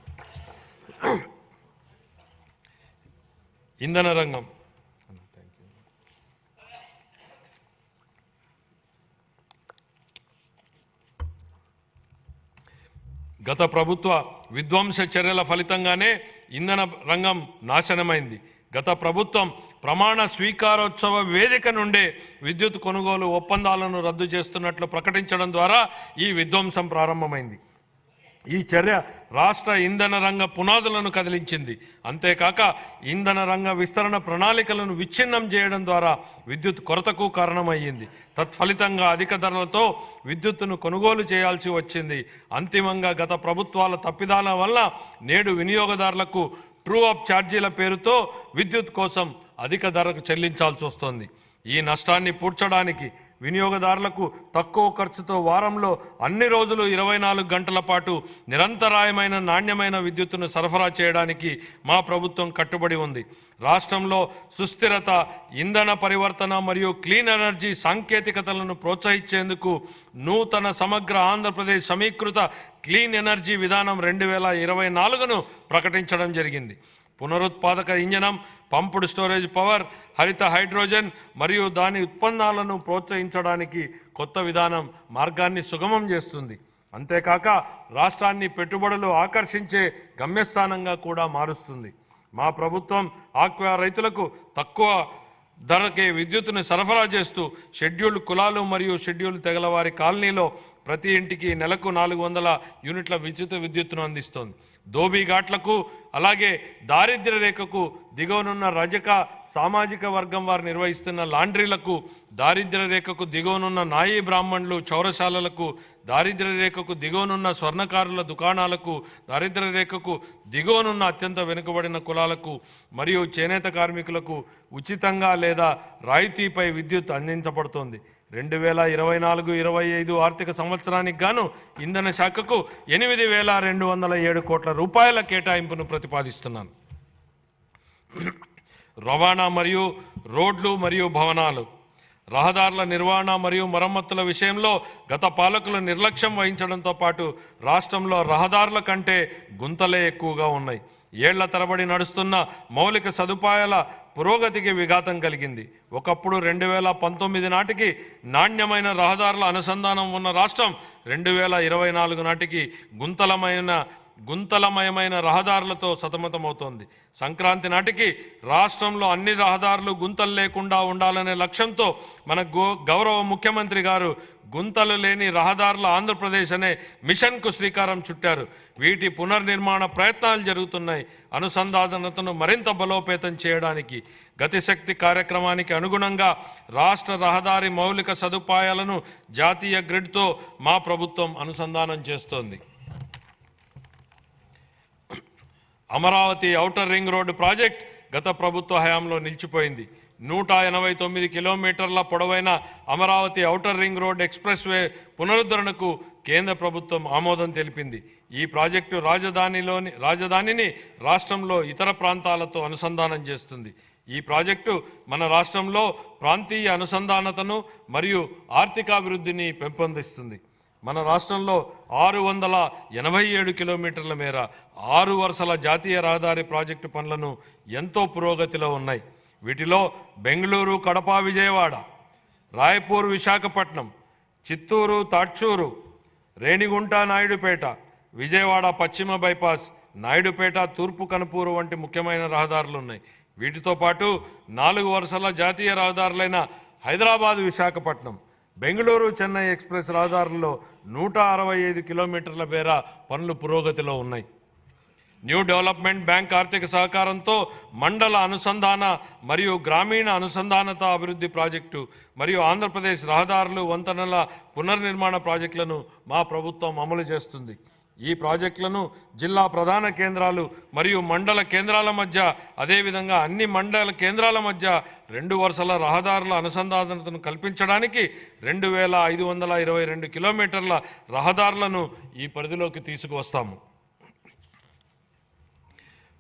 ఇంధన రంగం, గత ప్రభుత్వ విధ్వంస చర్యల ఫలితంగానే ఇంధన రంగం నాశనమైంది. గత ప్రభుత్వం ప్రమాణ స్వీకారోత్సవ వేదిక నుండే విద్యుత్ కొనుగోలు ఒప్పందాలను రద్దు చేస్తున్నట్లు ప్రకటించడం ద్వారా ఈ విధ్వంసం ప్రారంభమైంది. ఈ చర్య రాష్ట్ర ఇంధన రంగ పునాదులను కదిలించింది. అంతేకాక ఇంధన రంగ విస్తరణ ప్రణాళికలను విచ్ఛిన్నం చేయడం ద్వారా విద్యుత్ కొరతకు కారణమయ్యింది. తత్ఫలితంగా అధిక ధరలతో విద్యుత్తును కొనుగోలు చేయాల్సి వచ్చింది. అంతిమంగా గత ప్రభుత్వాల తప్పిదాల వల్ల నేడు వినియోగదారులకు ట్రూ అప్ ఛార్జీల పేరుతో విద్యుత్ కోసం అధిక ధరకు చెల్లించాల్సి వస్తోంది. ఈ నష్టాన్ని పూడ్చడానికి వినియోగదారులకు తక్కువ ఖర్చుతో వారంలో అన్ని రోజులు 24 గంటల పాటు నిరంతరాయమైన నాణ్యమైన విద్యుత్తును సరఫరా చేయడానికి మా ప్రభుత్వం కట్టుబడి ఉంది. రాష్ట్రంలో సుస్థిరత, ఇంధన పరివర్తన మరియు క్లీన్ ఎనర్జీ సాంకేతికతలను ప్రోత్సహించేందుకు నూతన సమగ్ర ఆంధ్రప్రదేశ్ సమీకృత క్లీన్ ఎనర్జీ విధానం 2024ను ప్రకటించడం జరిగింది. పునరుత్పాదక ఇంధనం, పంపుడు స్టోరేజ్ పవర్, హరిత హైడ్రోజన్ మరియు దాని ఉత్పన్నాలను ప్రోత్సహించడానికి కొత్త విధానం మార్గాన్ని సుగమం చేస్తుంది. అంతేకాక రాష్ట్రాన్ని పెట్టుబడులు ఆకర్షించే గమ్యస్థానంగా కూడా మారుస్తుంది. మా ప్రభుత్వం ఆక్వా రైతులకు తక్కువ ధరకే విద్యుత్తును సరఫరా చేస్తూ షెడ్యూల్డ్ కులాలు మరియు షెడ్యూల్డ్ తెగల వారి కాలనీలో ప్రతి ఇంటికి నెలకు 400 యూనిట్ల విద్యుత్తును అందిస్తోంది. దోబీఘాట్లకు అలాగే దారిద్ర్య రేఖకు దిగువనున్న రజక సామాజిక వర్గం వారు నిర్వహిస్తున్న లాండ్రీలకు, దారిద్ర్య రేఖకు దిగువనున్న నాయీ బ్రాహ్మణులు చౌరశాలలకు, దారిద్ర్య రేఖకు దిగువనున్న స్వర్ణకారుల దుకాణాలకు, దారిద్ర్య రేఖకు దిగువనున్న అత్యంత వెనుకబడిన కులాలకు మరియు చేనేత కార్మికులకు ఉచితంగా లేదా రాయితీపై విద్యుత్ అందించబడుతోంది. 2024-25 ఆర్థిక సంవత్సరానికి గాను ఇంధన శాఖకు 8,207 కోట్ల రూపాయల కేటాయింపును ప్రతిపాదిస్తున్నాను. రవాణా మరియు రోడ్లు మరియు భవనాలు, రహదారుల నిర్వహణ మరియు మరమ్మతుల విషయంలో గత పాలకులు నిర్లక్ష్యం వహించడంతో పాటు రాష్ట్రంలో రహదారుల కంటే గుంతలే ఎక్కువగా ఉన్నాయి. ఏళ్ల తరబడి నడుస్తున్న మౌలిక సదుపాయాల పురోగతికి విఘాతం కలిగింది. ఒకప్పుడు 2019 నాటికి నాణ్యమైన రహదారుల అనుసంధానం ఉన్న రాష్ట్రం 2024 నాటికి గుంతలమైన గుంతలమయమైన రహదారులతో సతమతమవుతోంది. సంక్రాంతి నాటికి రాష్ట్రంలో అన్ని రహదారులు గుంతలు లేకుండా ఉండాలనే లక్ష్యంతో మన గౌరవ ముఖ్యమంత్రి గారు గుంతలు లేని రహదారుల ఆంధ్రప్రదేశ్ అనే మిషన్కు శ్రీకారం చుట్టారు. వీటి పునర్నిర్మాణ ప్రయత్నాలు జరుగుతున్నాయి. అనుసంధానతను మరింత బలోపేతం చేయడానికి గతిశక్తి కార్యక్రమానికి అనుగుణంగా రాష్ట్ర రహదారి మౌలిక సదుపాయాలను జాతీయ గ్రిడ్తో మా ప్రభుత్వం అనుసంధానం చేస్తోంది. Amaravati outer ring road project గత ప్రభుత్వ హయాంలో నిలిచిపోయింది. 189 కిలోమీటర్ల పొడవైన Amaravati outer ring road express way పునరుద్ధరణకు కేంద్ర ప్రభుత్వం ఆమోదం తెలిపింది. ఈ ప్రాజెక్టు రాజధానిని రాష్ట్రంలో ఇతర ప్రాంతాలతో అనుసంధానం చేస్తుంది. ఈ ప్రాజెక్టు మన రాష్ట్రంలో ప్రాంతీయ అనుసంధానతను మరియు ఆర్థికాభివృద్ధిని పెంపొందిస్తుంది. మన రాష్ట్రంలో 687 కిలోమీటర్ల మేర 6 వరుసల జాతీయ రహదారి ప్రాజెక్టు పనులను ఎంతో పురోగతిలో ఉన్నాయి. వీటిలో బెంగళూరు, కడప, విజయవాడ, రాయపూర్, విశాఖపట్నం, చిత్తూరు, తాడ్చూరు, రేణిగుంట, నాయుడుపేట, విజయవాడ పశ్చిమ బైపాస్, నాయుడుపేట, తూర్పు కనుపూరు వంటి ముఖ్యమైన రహదారులు ఉన్నాయి. వీటితో పాటు 4 వరుసల జాతీయ రహదారులైన హైదరాబాద్, విశాఖపట్నం, బెంగళూరు, చెన్నై ఎక్స్ప్రెస్ రహదారుల్లో 165 కిలోమీటర్ల మేర పనులు పురోగతిలో ఉన్నాయి. న్యూ డెవలప్మెంట్ బ్యాంక్ ఆర్థిక సహకారంతో మండల అనుసంధాన మరియు గ్రామీణ అనుసంధానత అభివృద్ధి ప్రాజెక్టు మరియు ఆంధ్రప్రదేశ్ రహదారులు, వంతెనల పునర్నిర్మాణ ప్రాజెక్టులను మా ప్రభుత్వం అమలు చేస్తుంది. ఈ ప్రాజెక్టులను జిల్లా ప్రధాన కేంద్రాలు మరియు మండల కేంద్రాల మధ్య, అదేవిధంగా అన్ని మండల కేంద్రాల మధ్య 2 వరుసల రహదారుల అనుసంధానతను కల్పించడానికి 2522 కిలోమీటర్ల రహదారులను ఈ పరిధిలోకి తీసుకువస్తాము.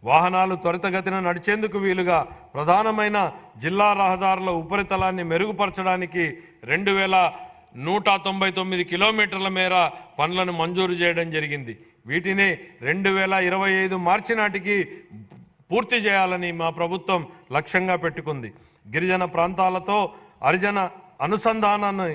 వాహనాలు త్వరితగతిన నడిచేందుకు వీలుగా ప్రధానమైన జిల్లా రహదారుల ఉపరితలాన్ని మెరుగుపరచడానికి 2199 కిలోమీటర్ల మేర పనులను మంజూరు చేయడం జరిగింది. వీటిని 2025 మార్చి నాటికి పూర్తి చేయాలని మా ప్రభుత్వం లక్ష్యంగా పెట్టుకుంది. గిరిజన ప్రాంతాలతో హరిజన అనుసంధానాన్ని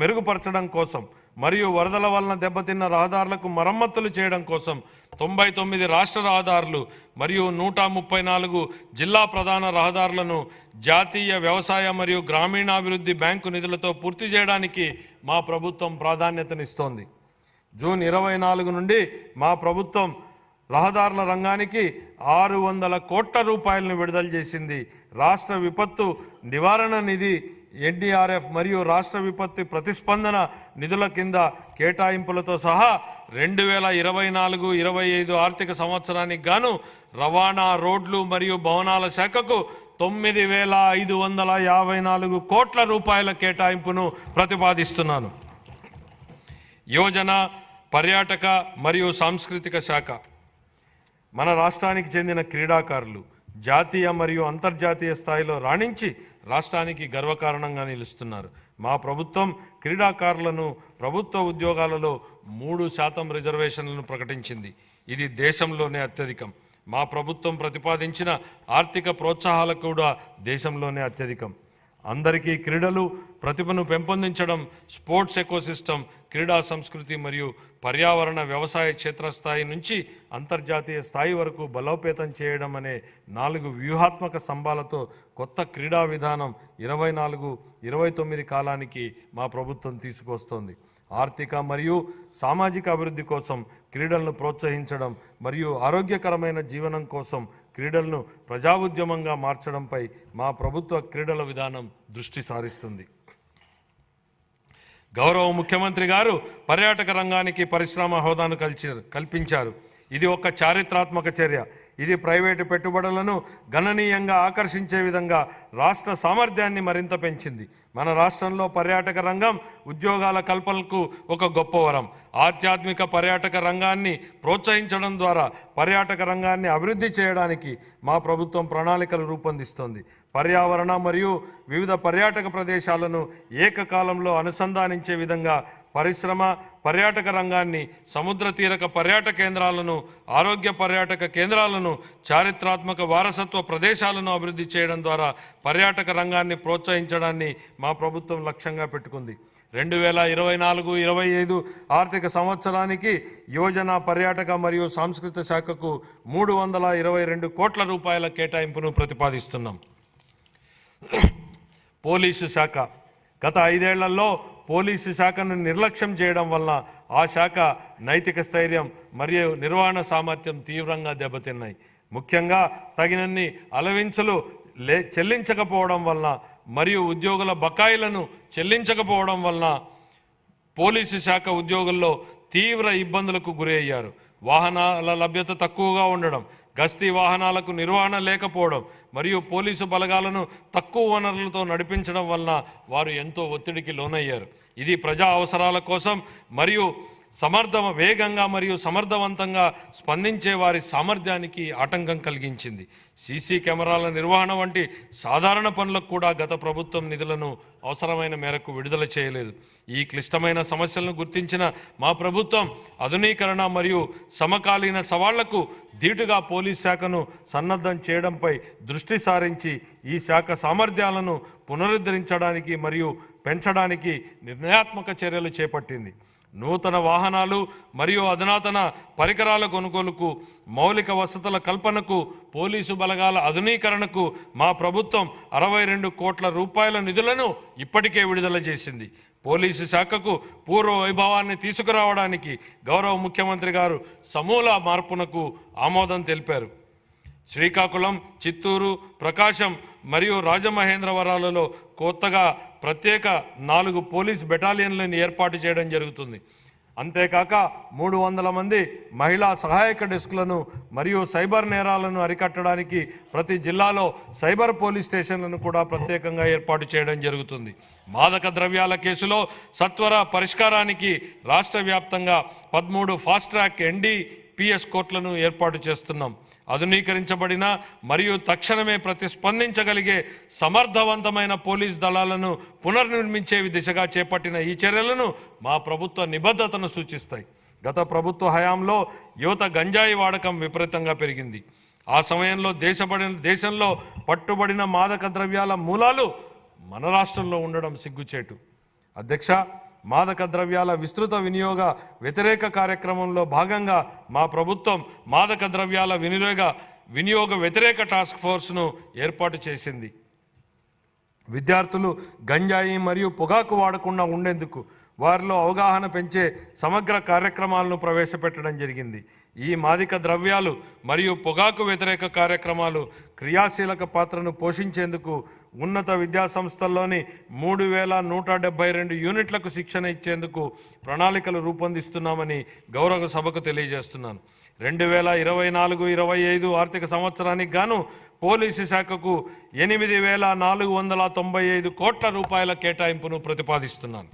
మెరుగుపరచడం కోసం మరియు వరదల వలన దెబ్బతిన్న రహదారులకు మరమ్మతులు చేయడం కోసం 99 రాష్ట్ర రహదారులు మరియు 134 జిల్లా ప్రధాన రహదారులను జాతీయ వ్యవసాయ మరియు గ్రామీణాభివృద్ధి బ్యాంకు నిధులతో పూర్తి చేయడానికి మా ప్రభుత్వం ప్రాధాన్యతనిస్తోంది. జూన్ 24 నుండి మా ప్రభుత్వం రహదారుల రంగానికి 600 కోట్ల రూపాయలను విడుదల చేసింది. రాష్ట్ర విపత్తు నివారణ నిధి, ఎన్డీఆర్ఎఫ్ మరియు రాష్ట్ర విపత్తు ప్రతిస్పందన నిధుల కింద కేటాయింపులతో సహా 2024-25 ఆర్థిక సంవత్సరానికి గాను రవాణా, రోడ్లు మరియు భవనాల శాఖకు 9554 కోట్ల రూపాయల కేటాయింపును ప్రతిపాదిస్తున్నాను. యువజన, పర్యాటక మరియు సాంస్కృతిక శాఖ మన రాష్ట్రానికి చెందిన క్రీడాకారులు జాతీయ మరియు అంతర్జాతీయ స్థాయిలో రాణించి రాష్ట్రానికి గర్వకారణంగా నిలుస్తున్నారు. మా ప్రభుత్వం క్రీడాకారులను ప్రభుత్వ ఉద్యోగాలలో 3% రిజర్వేషన్లను ప్రకటించింది. ఇది దేశంలోనే అత్యధికం. మా ప్రభుత్వం ప్రతిపాదించిన ఆర్థిక ప్రోత్సాహాలు కూడా దేశంలోనే అత్యధికం. అందరికీ క్రీడలు, ప్రతిభను పెంపొందించడం, స్పోర్ట్స్ ఎకోసిస్టమ్, క్రీడా సంస్కృతి మరియు పర్యావరణ, వ్యవసాయ క్షేత్రస్థాయి నుంచి అంతర్జాతీయ స్థాయి వరకు బలోపేతం చేయడం అనే 4 వ్యూహాత్మక స్తంభాలతో కొత్త క్రీడా విధానం 24-29 కాలానికి మా ప్రభుత్వం తీసుకొస్తోంది. ఆర్థిక మరియు సామాజిక అభివృద్ధి కోసం క్రీడలను ప్రోత్సహించడం మరియు ఆరోగ్యకరమైన జీవనం కోసం క్రీడలను ప్రజా ఉద్యమంగా మార్చడంపై మా ప్రభుత్వ క్రీడల విధానం దృష్టి సారిస్తుంది. గౌరవ ముఖ్యమంత్రి గారు పర్యాటక రంగానికి పరిశ్రమ హోదాను కల్పించారు. ఇది ఒక చారిత్రాత్మక చర్య. ఇది ప్రైవేటు పెట్టుబడులను గణనీయంగా ఆకర్షించే విధంగా రాష్ట్ర సామర్థ్యాన్ని మరింత పెంచింది. మన రాష్ట్రంలో పర్యాటక రంగం ఉద్యోగాల కల్పనకు ఒక గొప్ప వరం. ఆధ్యాత్మిక పర్యాటక రంగాన్ని ప్రోత్సహించడం ద్వారా పర్యాటక రంగాన్ని అభివృద్ధి చేయడానికి మా ప్రభుత్వం ప్రణాళికలు రూపొందిస్తోంది. పర్యావరణ మరియు వివిధ పర్యాటక ప్రదేశాలను ఏకకాలంలో అనుసంధానించే విధంగా పరిశ్రమ, పర్యాటక రంగాన్ని, సముద్ర తీరక పర్యాటక కేంద్రాలను, ఆరోగ్య పర్యాటక కేంద్రాలను, చారిత్రాత్మక వారసత్వ ప్రదేశాలను అభివృద్ధి చేయడం ద్వారా పర్యాటక రంగాన్ని ప్రోత్సహించడాన్ని మా ప్రభుత్వం లక్ష్యంగా పెట్టుకుంది. 2024-25 ఆర్థిక సంవత్సరానికి యువజన పర్యాటక మరియు సాంస్కృతిక శాఖకు 322 కోట్ల రూపాయల కేటాయింపును ప్రతిపాదిస్తున్నాం. పోలీసు శాఖ గత 5 ఏళ్లలో పోలీసు శాఖను నిర్లక్ష్యం చేయడం వలన ఆ శాఖ నైతిక స్థైర్యం మరియు నిర్వహణ సామర్థ్యం తీవ్రంగా దెబ్బతిన్నాయి. ముఖ్యంగా తగినన్ని అలవెన్సులు చెల్లించకపోవడం వలన మరియు ఉద్యోగుల బకాయిలను చెల్లించకపోవడం వలన పోలీసు శాఖ ఉద్యోగుల్లో తీవ్ర ఇబ్బందులకు గురి అయ్యారు. వాహనాల లభ్యత తక్కువగా ఉండడం, గస్తీ వాహనాలకు నిర్వహణ లేకపోవడం మరియు పోలీసు బలగాలను తక్కువ వనరులతో నడిపించడం వలన వారు ఎంతో ఒత్తిడికి లోనయ్యారు. ఇది ప్రజా అవసరాల కోసం మరియు వేగంగా మరియు సమర్థవంతంగా స్పందించే వారి సామర్థ్యానికి ఆటంకం కలిగించింది. సీసీ కెమెరాల నిర్వహణ వంటి సాధారణ పనులకు కూడా గత ప్రభుత్వం నిధులను అవసరమైన మేరకు విడుదల చేయలేదు. ఈ క్లిష్టమైన సమస్యలను గుర్తించిన మా ప్రభుత్వం ఆధునీకరణ మరియు సమకాలీన సవాళ్లకు ధీటుగా పోలీస్ శాఖను సన్నద్ధం చేయడంపై దృష్టి సారించి ఈ శాఖ సామర్థ్యాలను పునరుద్ధరించడానికి మరియు పెంచడానికి నిర్ణయాత్మక చర్యలు చేపట్టింది. నూతన వాహనాలు మరియు అధునాతన పరికరాల కొనుగోలుకు, మౌలిక వసతుల కల్పనకు, పోలీసు బలగాల ఆధునీకరణకు మా ప్రభుత్వం 62 కోట్ల రూపాయల నిధులను ఇప్పటికే విడుదల చేసింది. పోలీసు శాఖకు పూర్వ వైభవాన్ని తీసుకురావడానికి గౌరవ ముఖ్యమంత్రి గారు సమూల మార్పునకు ఆమోదం తెలిపారు. శ్రీకాకుళం, చిత్తూరు, ప్రకాశం మరియు రాజమహేంద్రవరాలలో కొత్తగా ప్రత్యేక 4 పోలీస్ బెటాలియన్లను ఏర్పాటు చేయడం జరుగుతుంది. అంతేకాక 300 మంది మహిళా సహాయక డెస్క్లను మరియు సైబర్ నేరాలను అరికట్టడానికి ప్రతి జిల్లాలో సైబర్ పోలీస్ స్టేషన్లను కూడా ప్రత్యేకంగా ఏర్పాటు చేయడం జరుగుతుంది. మాదక ద్రవ్యాల కేసులో సత్వర పరిష్కారానికి రాష్ట్ర వ్యాప్తంగా 13 ఫాస్ట్ ట్రాక్ NDPS కోర్టులను ఏర్పాటు చేస్తున్నాం. ఆధునీకరించబడిన మరియు తక్షణమే ప్రతిస్పందించగలిగే సమర్థవంతమైన పోలీస్ దళాలను పునర్నిర్మించే దిశగా చేపట్టిన ఈ చర్యలను మా ప్రభుత్వ నిబద్ధతను సూచిస్తాయి. గత ప్రభుత్వ హయాంలో యువత గంజాయి వాడకం విపరీతంగా పెరిగింది. ఆ సమయంలో దేశంలో పట్టుబడిన మాదక ద్రవ్యాల మూలాలు మన రాష్ట్రంలో ఉండడం సిగ్గుచేటు. అధ్యక్ష, మాదక ద్రవ్యాల విస్తృత వ్యతిరేక కార్యక్రమంలో భాగంగా మా ప్రభుత్వం మాదక ద్రవ్యాల వినియోగ వ్యతిరేక టాస్క్ ఫోర్స్ను ఏర్పాటు చేసింది. విద్యార్థులు గంజాయి మరియు పొగాకు వాడకుండా ఉండేందుకు వారిలో అవగాహన పెంచే సమగ్ర కార్యక్రమాలను ప్రవేశపెట్టడం జరిగింది. ఈ మాదక ద్రవ్యాలు మరియు పొగాకు వ్యతిరేక కార్యక్రమాలు క్రియాశీలక పాత్రను పోషించేందుకు ఉన్నత విద్యా సంస్థల్లోని 3172 యూనిట్లకు శిక్షణ ఇచ్చేందుకు ప్రణాళికలు రూపొందిస్తున్నామని గౌరవ సభకు తెలియజేస్తున్నాను. 2024-25 ఆర్థిక సంవత్సరానికి గాను పోలీసు శాఖకు 8495 కోట్ల రూపాయల కేటాయింపును ప్రతిపాదిస్తున్నాను.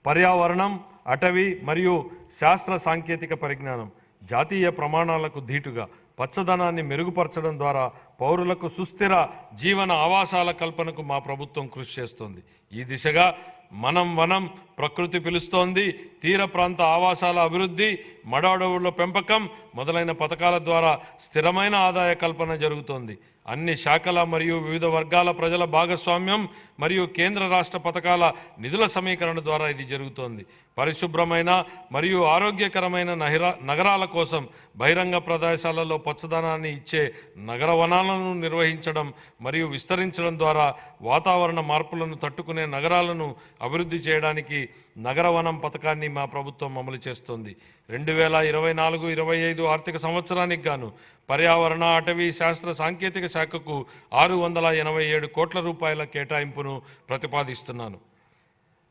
పర్యావరణం, అటవీ మరియు శాస్త్ర సాంకేతిక పరిజ్ఞానం, జాతీయ ప్రమాణాలకు ధీటుగా పచ్చదనాన్ని మెరుగుపరచడం ద్వారా పౌరులకు సుస్థిర జీవన ఆవాసాల కల్పనకు మా ప్రభుత్వం కృషి చేస్తోంది. ఈ దిశగా మనం వనం, ప్రకృతి పిలుస్తోంది, తీర ప్రాంత ఆవాసాల అభివృద్ధి, మడ అడవుల పెంపకం మొదలైన పథకాల ద్వారా స్థిరమైన ఆదాయ కల్పన జరుగుతోంది. అన్ని శాఖల మరియు వివిధ వర్గాల ప్రజల భాగస్వామ్యం మరియు కేంద్ర రాష్ట్ర పథకాల నిధుల సమీకరణ ద్వారా ఇది జరుగుతోంది. పరిశుభ్రమైన మరియు ఆరోగ్యకరమైన నగరాల కోసం బహిరంగ ప్రదేశాలలో పచ్చదనాన్ని ఇచ్చే నగర వనాలను నిర్వహించడం మరియు విస్తరించడం ద్వారా వాతావరణ మార్పులను తట్టుకునే నగరాలను అభివృద్ధి చేయడానికి నగర వనం పథకాన్ని మా ప్రభుత్వం అమలు చేస్తోంది. 2024-25 ఆర్థిక సంవత్సరానికి గాను పర్యావరణ, అటవీ, శాస్త్ర సాంకేతిక శాఖకు 687 కోట్ల రూపాయల కేటాయింపును ప్రతిపాదిస్తున్నాను.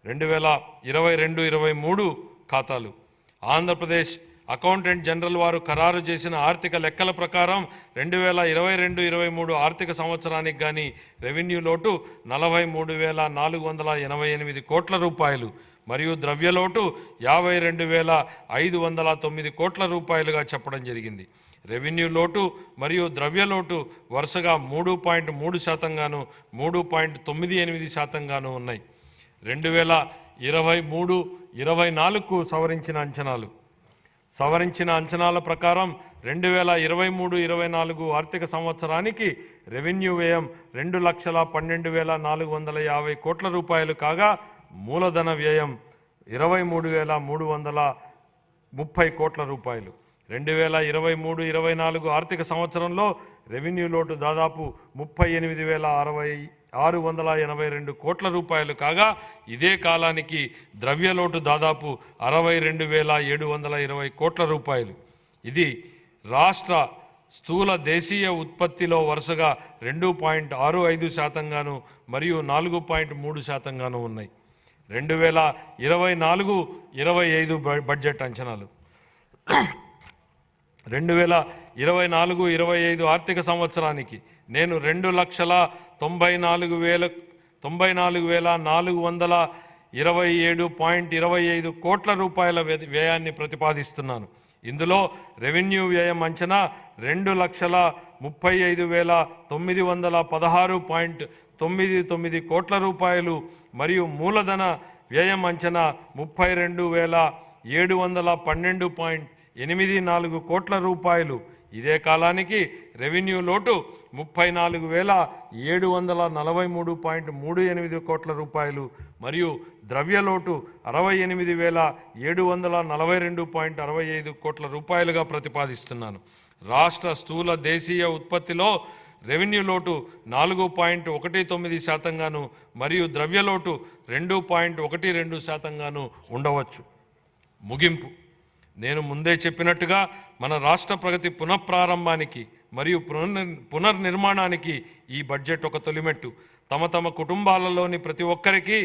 2022-23 ఖాతాలు. ఆంధ్రప్రదేశ్ అకౌంటెంట్ జనరల్ వారు ఖరారు చేసిన ఆర్థిక లెక్కల ప్రకారం 2022-23 ఆర్థిక సంవత్సరానికి గాని రెవెన్యూ లోటు 43,488 కోట్ల రూపాయలు మరియు ద్రవ్యలోటు 52,509 కోట్ల రూపాయలుగా చెప్పడం జరిగింది. రెవెన్యూ లోటు మరియు ద్రవ్యలోటు వరుసగా 3.3% గాను 3.98% గాను ఉన్నాయి. 2023-24కు సవరించిన అంచనాల ప్రకారం 2023-24 ఆర్థిక సంవత్సరానికి రెవెన్యూ వ్యయం 2,12,450 కోట్ల రూపాయలు కాగా మూలధన వ్యయం 23,330 కోట్ల రూపాయలు. 2023-24 ఆర్థిక సంవత్సరంలో రెవెన్యూ లోటు దాదాపు 38,682 కోట్ల రూపాయలు కాగా ఇదే కాలానికి ద్రవ్యలోటు దాదాపు 62,720 కోట్ల రూపాయలు. ఇది రాష్ట్ర స్థూల దేశీయ ఉత్పత్తిలో వరుసగా 2.65% మరియు 4.3% ఉన్నాయి. 2024-25 బడ్జెట్ అంచనాలు. 2024-25 ఆర్థిక సంవత్సరానికి నేను 2,94,427.25 కోట్ల రూపాయల వ్యయాన్ని ప్రతిపాదిస్తున్నాను. ఇందులో రెవెన్యూ వ్యయం అంచనా 2,35,916.99 కోట్ల రూపాయలు మరియు మూలధన వ్యయం అంచనా 32,712.84 కోట్ల రూపాయలు. ఇదే కాలానికి రెవెన్యూ లోటు 34,743.38 కోట్ల రూపాయలు మరియు ద్రవ్యలోటు 68,742.65 కోట్ల రూపాయలుగా ప్రతిపాదిస్తున్నాను. రాష్ట్ర స్థూల దేశీయ ఉత్పత్తిలో రెవెన్యూ లోటు 4.19%గాను మరియు ద్రవ్యలోటు 2.12%గాను ఉండవచ్చు. ముగింపు. నేను ముందే చెప్పినట్టుగా మన రాష్ట్ర ప్రగతి పునఃప్రారంభానికి మరియు పునర్నిర్మాణానికి ఈ బడ్జెట్ ఒక తొలిమెట్టు. తమ కుటుంబాలలోని ప్రతి ఒక్కరికి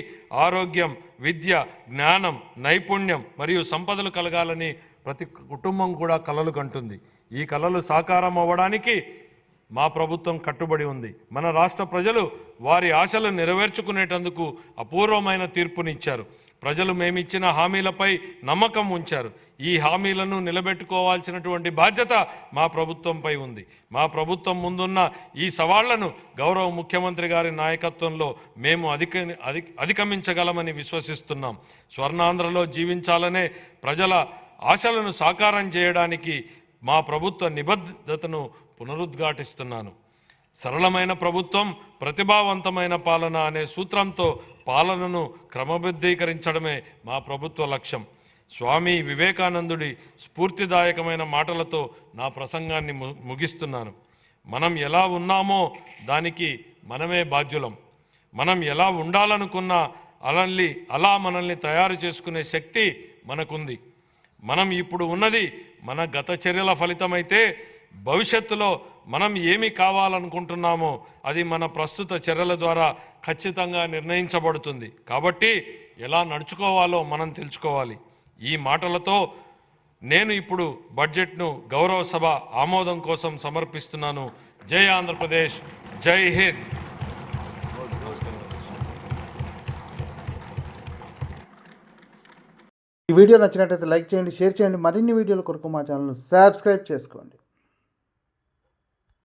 ఆరోగ్యం, విద్య, జ్ఞానం, నైపుణ్యం మరియు సంపదలు కలగాలని ప్రతి కుటుంబం కూడా కలలు కంటుంది. ఈ కలలు సాకారం అవ్వడానికి మా ప్రభుత్వం కట్టుబడి ఉంది. మన రాష్ట్ర ప్రజలు వారి ఆశలు నెరవేర్చుకునేటందుకు అపూర్వమైన తీర్పునిచ్చారు. ప్రజలు మేమిచ్చిన హామీలపై నమ్మకం ఉంచారు. ఈ హామీలను నిలబెట్టుకోవాల్సినటువంటి బాధ్యత మా ప్రభుత్వంపై ఉంది. మా ప్రభుత్వం ముందున్న ఈ సవాళ్లను గౌరవ ముఖ్యమంత్రి గారి నాయకత్వంలో మేము అధిగమించగలమని విశ్వసిస్తున్నాం. స్వర్ణాంధ్రలో జీవించాలనే ప్రజల ఆశలను సాకారం చేయడానికి మా ప్రభుత్వ నిబద్ధతను పునరుద్ఘాటిస్తున్నాను. సరళమైన ప్రభుత్వం, ప్రతిభావంతమైన పాలన అనే సూత్రంతో పాలనను క్రమబద్ధీకరించడమే మా ప్రభుత్వ లక్ష్యం. స్వామి వివేకానందుడి స్ఫూర్తిదాయకమైన మాటలతో నా ప్రసంగాన్ని ముగిస్తున్నాను. మనం ఎలా ఉన్నామో దానికి మనమే బాధ్యులం. మనం ఎలా ఉండాలనుకున్నా అలా మనల్ని తయారు చేసుకునే శక్తి మనకుంది. మనం ఇప్పుడు ఉన్నది మన గత చర్యల ఫలితమైతే భవిష్యత్తులో మనం ఏమి కావాలనుకుంటున్నామో అది మన ప్రస్తుత చర్యల ద్వారా ఖచ్చితంగా నిర్ణయించబడుతుంది. కాబట్టి ఎలా నడుచుకోవాలో మనం తెలుసుకోవాలి. ఈ మాటలతో నేను ఇప్పుడు బడ్జెట్ను గౌరవ సభ ఆమోదం కోసం సమర్పిస్తున్నాను. జై ఆంధ్రప్రదేశ్, జై హింద్. ఈ వీడియో నచ్చినట్లయితే లైక్ చేయండి, షేర్ చేయండి. మరిన్ని వీడియోల కొరకు మా ఛానల్ను సబ్స్క్రైబ్ చేసుకోండి.